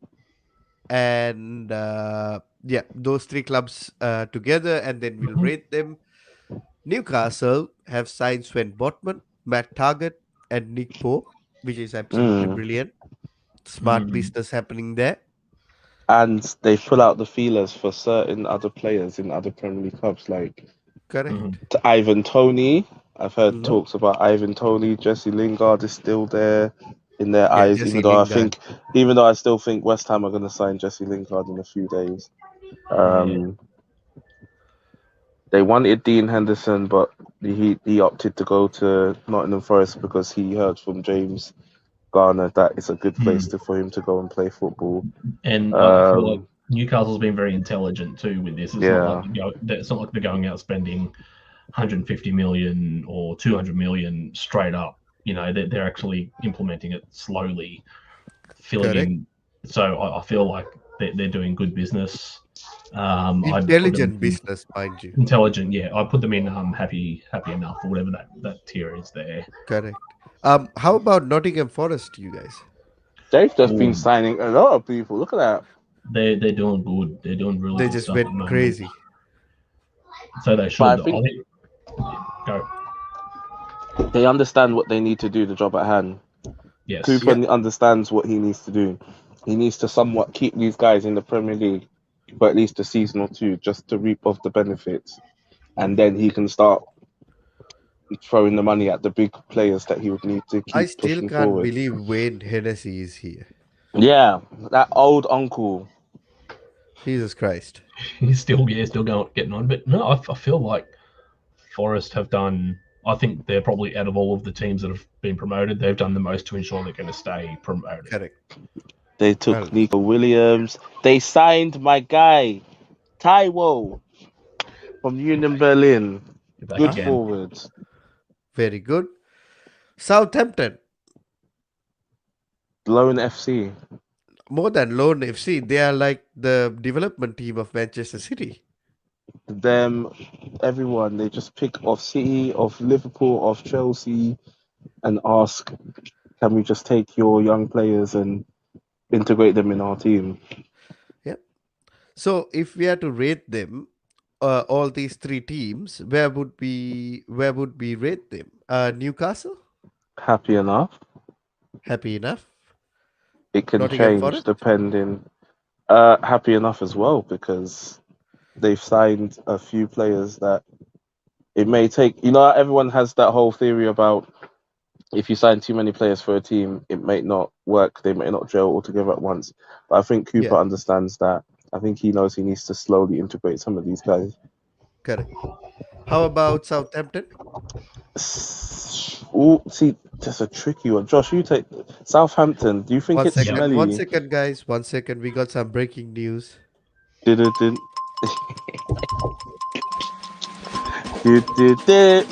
and yeah, those three clubs together, and then we'll Mhm. rate them. Newcastle have signed Sven Botman, Matt Target, and Nick Pope, which is absolutely Mm. brilliant. Smart Mm. business happening there. And they pull out the feelers for certain other players in other Premier League clubs, like Mhm. Correct. Ivan Toney. I've heard Mhm. talks about Ivan Toney. Jesse Lingard is still there in their Yeah, eyes, Jesse Lingard. even though I still think West Ham are going to sign Jesse Lingard in a few days. Yeah. They wanted Dean Henderson, but he opted to go to Nottingham Forest because he heard from James Garner that it's a good place Mm. for him to go and play football. And I feel like Um, Newcastle's been very intelligent too with this. yeah, It's not like they're going out spending 150 million or 200 million straight up. You know, they're actually implementing it slowly, filling Correct. in. So I feel like they're doing good business. I'd put them Intelligent in business, mind you. intelligent. Yeah, I put them in happy enough or whatever that tier is there. Correct. How about Nottingham Forest, you guys? they've just been Or signing a lot of people. Look at that. they're doing good. They're doing really They good just stuff at the went moment. crazy. So they But I should. I think think go. they understand what they need to do, the job at hand. Yes. Cooper Yeah, understands what he needs to do. He needs to somewhat keep these guys in the Premier League for at least a season or two just to reap off the benefits. And then he can start throwing the money at the big players that he would need to I keep still pushing can't forward. believe Wayne Hennessy is here. Yeah, that old uncle. Jesus Christ. He's still going getting on. But no, I feel like Forest have done. I think they're probably out of all of the teams that have been promoted, they've done the most to ensure they're going to stay promoted. Correct. They took Well, Nico Williams. They signed my guy, Taiwo, from Union Berlin. Get back Good again. forwards. very good. Southampton, Lone FC. more than Lone FC, they are like the development team of Manchester City. Them, everyone, they just pick off City, off Liverpool, off Chelsea, and ask, can we just take your young players and integrate them in our team? Yeah. So if we are to rate them, all these three teams, where would we rate them? Newcastle, Happy enough. happy enough. It can Nottingham change Forest, depending. Happy enough as well because they've signed a few players that it may take. You know, everyone has that whole theory about if you sign too many players for a team, it may not work. They may not gel all together at once. But I think Cooper yeah, understands that. I think he knows he needs to slowly integrate some of these guys. correct. How about Southampton? Oh, see, that's a tricky one. Josh, you take Southampton. Do you think One it's Yep. second, one smelly? second, guys. 1 second. We got some breaking news. Did did.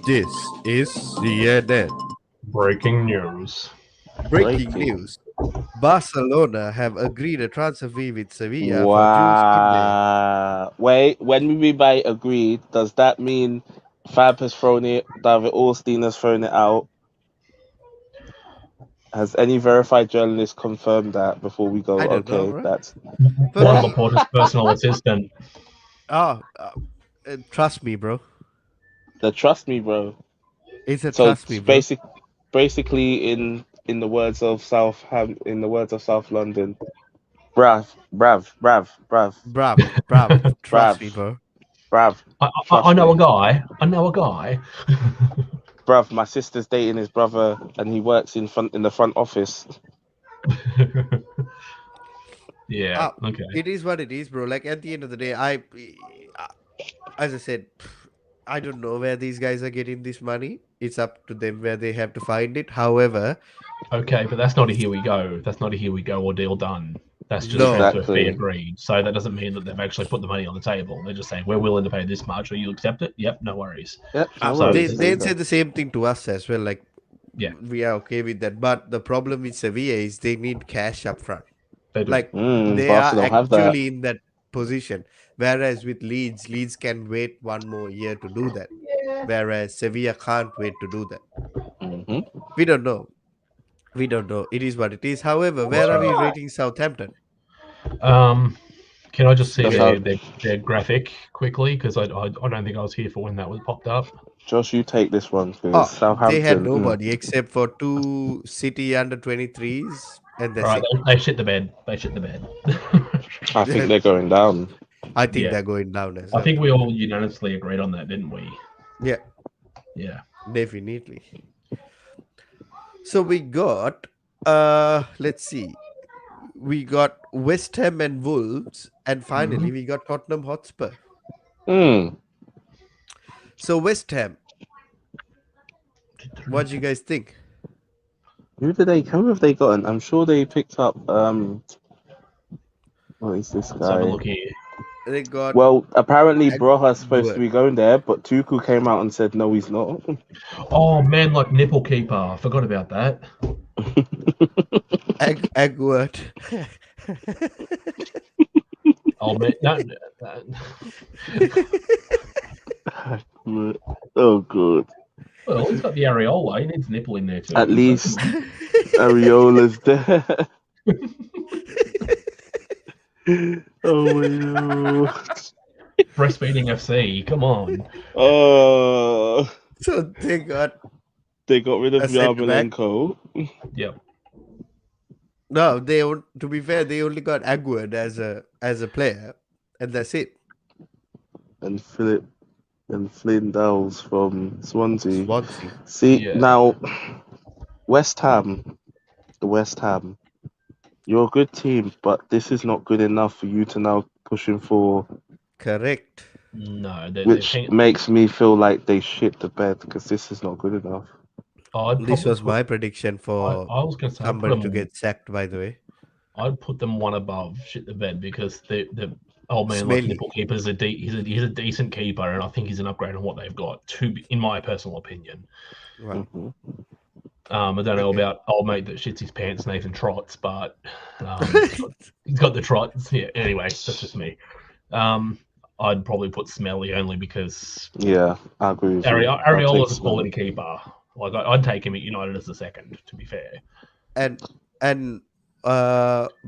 This is CNN. Breaking news. Breaking Breaking. news. Barcelona have agreed a transfer fee with Sevilla for Jules Koundé. Wow. Wait, when we by agreed, does that mean Fab has thrown it, David Ornstein has thrown it out? Has any verified journalist confirmed that before we go? I don't know, Okay, bro. that's But One of he, Laporta's personal assistant. trust me, bro. the trust me, bro. It's a So trust me, it's bro. basically in the words of South London, brav, Trust me, brav, bro. brav. I Trust know me. a guy. I know a guy. Bruv, my sister's dating his brother, and he works in the front office. Yeah. Okay. It is what it is, bro. Like at the end of the day, as I said, I don't know where these guys are getting this money. It's up to them where they have to find it. However, Okay, but that's not a here we go. That's not a here we go or deal done. That's just no, transfer fee Exactly. agreed. So that doesn't mean that they've actually put the money on the table. They're just saying we're willing to pay this much. Or you accept it? Yep, no worries. Yep, no So they worries. they say the same thing to us as well. Like Yeah, we are okay with that. But the problem with Sevilla is they need cash up front. they do. Like they are Barca don't have that. actually in that position. Whereas with Leeds can wait one more year to do that. Whereas Sevilla can't wait to do that. hmm We don't know. We don't know. It is what it is. However, where are we rating Southampton? Can I just see That's how. their graphic quickly? Because I don't think I was here for when that was popped up. Josh, you take this one, please. Oh, Southampton. they had nobody except for 2 City under 23s, and All that's right, it. they shit the bed. They shit the bed. I think they're going down. I think Yeah. they're going down as I well. think we all unanimously agreed on that, didn't we? Yeah, Yeah. definitely. So we got, let's see, we got West Ham and Wolves, and finally we got Tottenham Hotspur. Hmm. So West Ham, what do you guys think? Who have they gotten? I'm sure they picked up. What is this Let's have a guy? look here. They got Well, apparently Broja's supposed to Agüero. be going there, but Tuchel came out and said no, he's not. Oh man, like nipple keeper. I forgot about that. Agüero. Oh man, no. Oh god. Well, he's got the areola. He needs nipple in there too. At least Areola's there. Oh my god. Breastfeeding FC. Come on. Oh, So they got they got rid of A centre-back. Yarmolenko Yep. no. To be fair, they only got Agüero as a player, and that's it. and Philip and Flynn Dowles from Swansea. Swansea. See Yeah. now, West Ham, you're a good team, but this is not good enough for you to now pushing for, Correct. No, which makes me feel like they shit the bed because this is not good enough. This was my prediction for I was going to say somebody to get sacked. By the way, I'd put them one above shit the bed because the old man Smelly. like nipple keeper is he's a decent keeper and I think he's an upgrade on what they've got. In my personal opinion. right. Mhm. I don't know Okay. about old mate that shits his pants, Nathan Trots, but he's got the trots. Yeah. Anyway, that's just me. I'd probably put Smelly only because Yeah, I agree with you. I'll Areola's take a quality keeper. Like I'd take him at United as the second. To be fair. And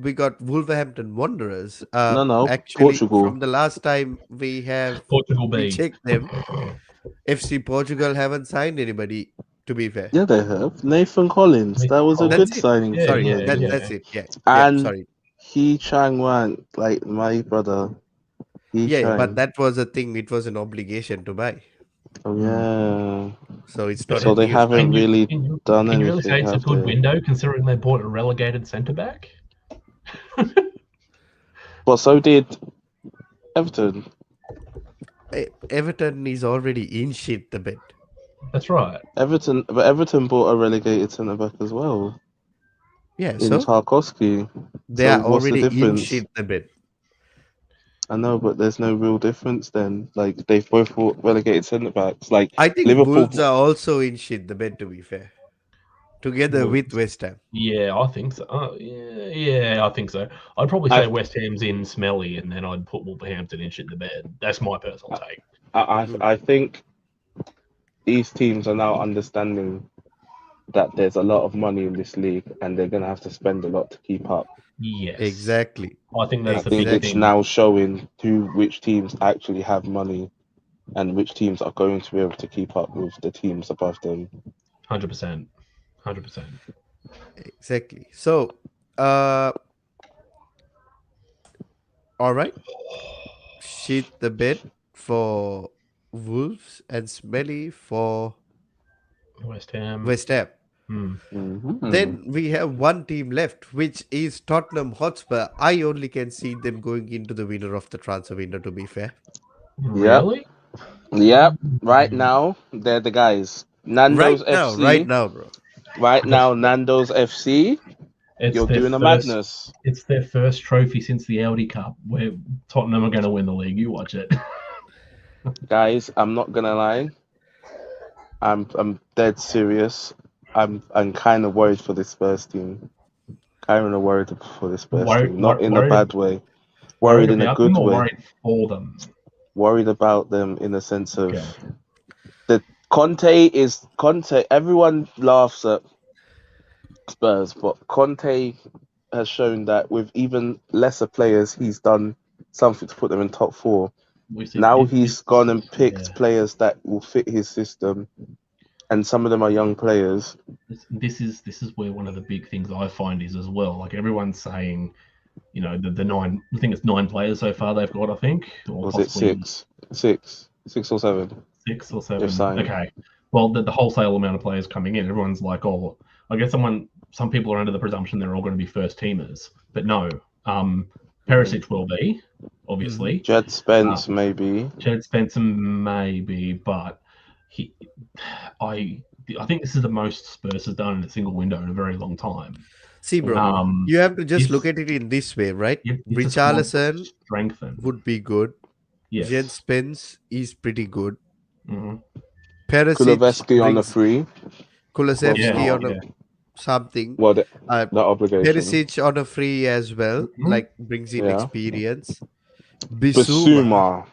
we got Wolverhampton Wanderers. No, Actually, Portugal. from the last time we Portugal B. checked them, FC Portugal haven't signed anybody. To be fair, Yeah, they have Nathan Collins. That was a That's good it. signing. Yeah, for sorry, them. that's it. Yeah, And sorry. He Chang Wan, like my brother. Yeah, but Chang. that was a thing. It was an obligation to buy. Oh yeah. So it's not. So a they deal haven't signing. really done Can you really say anything, it's a have good they? window considering they bought a relegated centre back? Well, so did Everton. Everton is already in shit the bed. That's right. Everton bought a relegated centre back as well Yeah, in so Tarkowski. they So are what's the already in difference? shit the bed. I know, but there's no real difference then. Like they've both bought relegated centre backs. Like I think Liverpool. Wolves are also in shit the bed, to be fair, together Well, with West Ham. yeah, I think so. Yeah, I think so. I'd probably say I West Ham's in smelly, and then I'd put Wolverhampton in shit in the bed. That's my personal take. I think these teams are now understanding that there's a lot of money in this league, and they're gonna have to spend a lot to keep up. Yes, Exactly. I think I that's the think big it's thing. now showing which teams actually have money and which teams are going to be able to keep up with the teams above them. 100%, 100%. Exactly. So, all right. Shit the bed for Wolves and smelly for West Ham. West Ham. Mm-hmm. Then we have one team left, which is Tottenham Hotspur. I only can see them going into the winner of the transfer window, to be fair. Really? Yep. Right now, they're the guys. Nando's Right FC. now, bro. Right now, Nando's FC. It's You're their doing a first. madness. It's their first trophy since the Audi Cup, where Tottenham are going to win the league. You watch it. Guys, I'm not gonna lie. I'm dead serious. I'm kind of worried for this Spurs team. Kind of worried for this Spurs team. Not in a bad way. Worried in a about good them or way. worried for them? Worried about them in the sense of Okay. the Conte. Everyone laughs at Spurs, but Conte has shown that with even lesser players, he's done something to put them in top four. Now he's gone and picked players that will fit his system, and some of them are young players. This is where one of the big things I find is as well. Like everyone's saying, you know, the nine. I think it's 9 players so far they've got. I think, or Was it six or seven? 6 or 7. signed. Okay. Well, the wholesale amount of players coming in, everyone's like, oh, I guess some people are under the presumption they're all going to be first teamers, but no. Perisic will be, obviously. Jed Spence maybe. Jed Spencer maybe, but I think this is the most Spurs has done in a single window in a very long time. See, bro, you have to just look at it in this way, right? It's Richarlison strengthen would be good. Yes. Jed Spence is pretty good. Mm-hmm. Perisic Kulusevski on the free. Kulusevski on something. Well, the obligation. Perisic on a free as well, like brings in experience. Bissouma.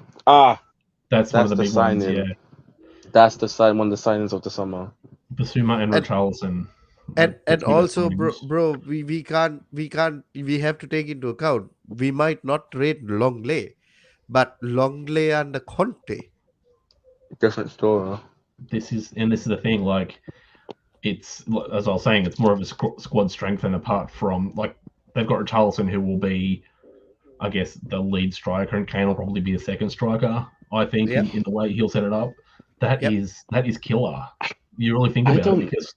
That's one of the big signing. ones. Yeah, that's one of the signings of the summer. Bissouma and Richarlison. And also, bro, we have to take into account we might not rate Longley, but Longley and Conte. Different story. This is the thing. Like, it's, as I was saying, it's more of a squad strength, and apart from, like, they've got Richarlison, who will be, I guess, the lead striker, and Kane will probably be a second striker. I think in the way he'll set it up, that is killer. You really think about it because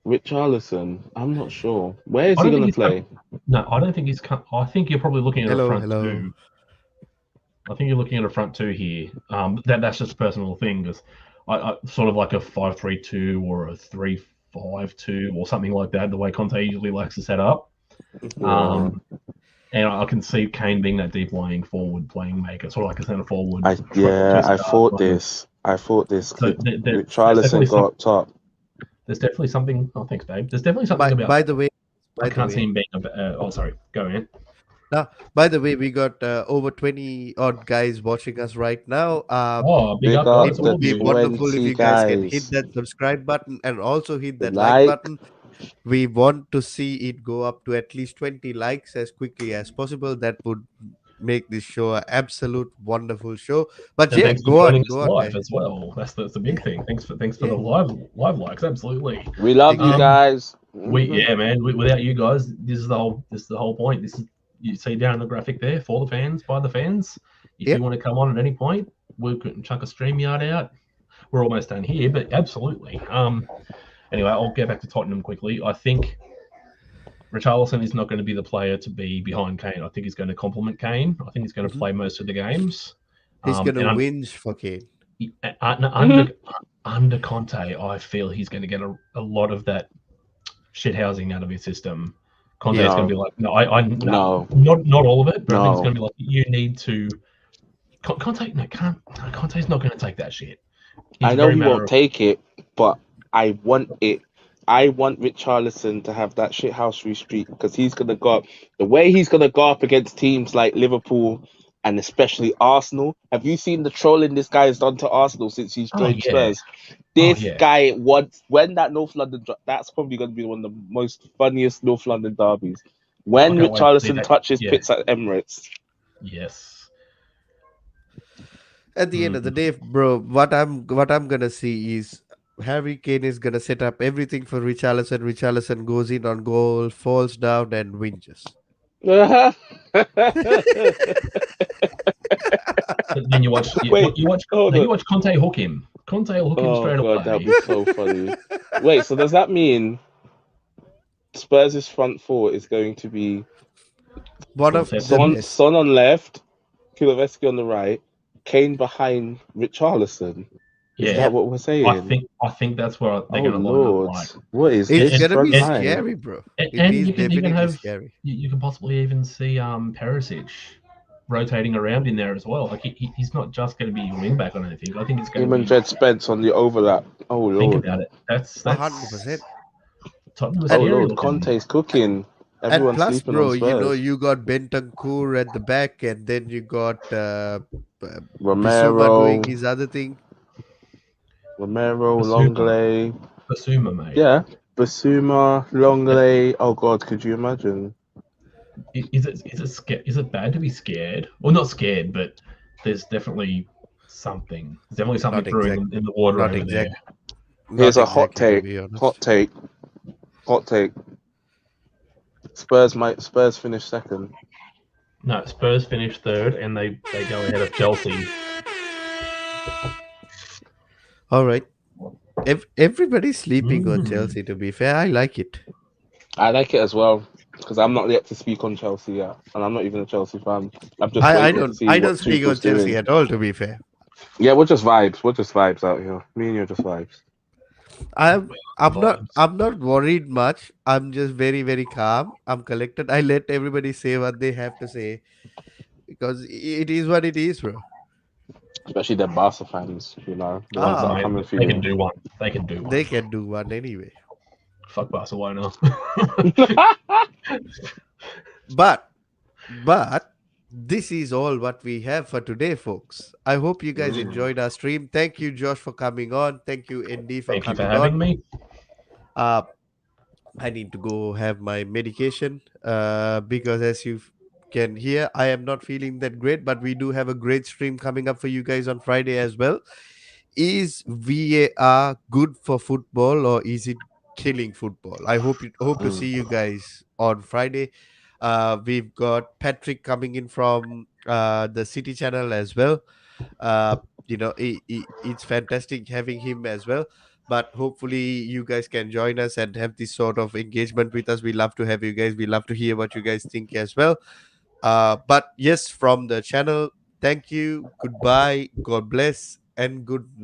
Richarlison. I'm not sure. Where is he going to play? No, I don't think he's. I think you're probably looking at a front two. I think you're looking at a front two here. That's just a personal thing, because I sort of like a 5-3-2 or a 3-5-2 or something like that. The way Conte usually likes to set up. And I can see Kane being that deep lying forward, playing maker, sort of like a centre forward. I thought this. So Richarlison got up top. There's definitely something. Oh, thanks, babe. There's definitely something about. By the way, I can't see him being. Sorry. Go in. Now, by the way, we got over 20 odd guys watching us right now. Big up, guys. It would be wonderful if you guys can hit that subscribe button and also hit that like button. We want to see it go up to at least 20 likes as quickly as possible. That would make this show an absolute wonderful show. But yeah, go on live as well. That's the big thing. Thanks for the live likes. Absolutely. We love you guys. Man. Without you guys, this is the whole point. This is, you see down in the graphic there, for the fans, by the fans. If you want to come on at any point, we can chuck a StreamYard out. We're almost done here, but absolutely. Anyway, I'll get back to Tottenham quickly. I think Richarlison is not going to be the player to be behind Kane. I think he's going to complement Kane. I think he's going to play most of the games. He's going to whinge for Kane. Under Conte, I feel he's going to get a lot of that shithousing out of his system. Conte's Yeah. going to be like, no, I no, No, not all of it, but I think it's no. going to be like, you need to. Conte, no, can't. No, Conte's not going to take that shit. It's I a know very he matter won't of. take it, but I want it. I want Richarlison to have that shithousery streak because he's gonna go up the way he's gonna go up against teams like Liverpool and especially Arsenal. Have you seen the trolling this guy has done to Arsenal since he's Oh joined yeah, Spurs? oh This yeah. guy wants when that North London that's probably gonna be one of the most funniest North London derbies. I When can't wait to see Richarlison that. touches Yeah, pits at Emirates. yes. At the end of the day, bro, what I'm gonna see is Harry Kane is gonna set up everything for Richarlison. Richarlison goes in on goal, falls down, and whinges. Then you watch. Wait, You watch. hold No, you on. watch Conte hook him. Conte will hook him Oh straight god, that'd away. be so funny. Wait, so does that mean Spurs' front four is going to be One of the Kulusevski. best. Son on left, Kuleveski on the right, Kane behind Richarlison? Is Yeah, that Yep. what we're saying? I think that's where they're Oh going to line up Lord, like. what is It's this And, gonna be front and, line? scary, bro. It and is you can even definitely have scary. you can possibly even see Perisic rotating around in there as well. Like he's not just going to be a wing back on anything. I think it's going Him to and be. Jed Spence on the overlap. Oh Think Lord, about it. That's 100%. Tottenham are oh And scary Lord, looking. Conte's cooking. and Everyone's plus, sleeping on bro, Spurs. you got Bentancur at the back, and then you got Bissouma Romero, doing his other thing. Basuma, Longley. Basuma, mate. Yeah, Basuma, That, Longley. Oh God, could you imagine? is it bad to be scared? Well, not scared, but there's definitely something. There's definitely something Not brewing exact, in the water not over there. exact, Here's not a hot exactly to take. be honest. Hot take. Hot take. Spurs finish second. No, Spurs finish third, and they go ahead of Chelsea. All right, everybody's sleeping on Mm. Chelsea. To be fair, I like it. I like it as well because I'm not yet to speak on Chelsea yet, and I'm not even a Chelsea fan. I'm just I waiting to don't see I don't what speak on Tuchel's Chelsea doing. at all. To be fair, Yeah, we're just vibes. We're just vibes out here. Me and you are just vibes. I'm Vibes. I'm not worried much. I'm just very calm. I'm collected. I let everybody say what they have to say because it is what it is, bro. Especially the Barca fans, you know, the ones that are Ah, Mate, coming for they can you. do one. They can do they one. can do one anyway. Fuck Barcelona. But but this is all what we have for today, folks. I hope you guys Mm. enjoyed our stream. Thank you, Josh, for coming on. Thank you, ND, for Thank you for coming having on. me. Uh, I need to go have my medication because as you can hear, I am not feeling that great, but we do have a great stream coming up for you guys on Friday as well. Is VAR good for football or is it killing football? I hope to see Mm. you guys on Friday. We've got Patrick coming in from the City channel as well. uh it's fantastic having him as well, but hopefully you guys can join us and have this sort of engagement with us. We love to have you guys. We love to hear what you guys think as well. But yes, from the channel, thank you, goodbye, god bless, and good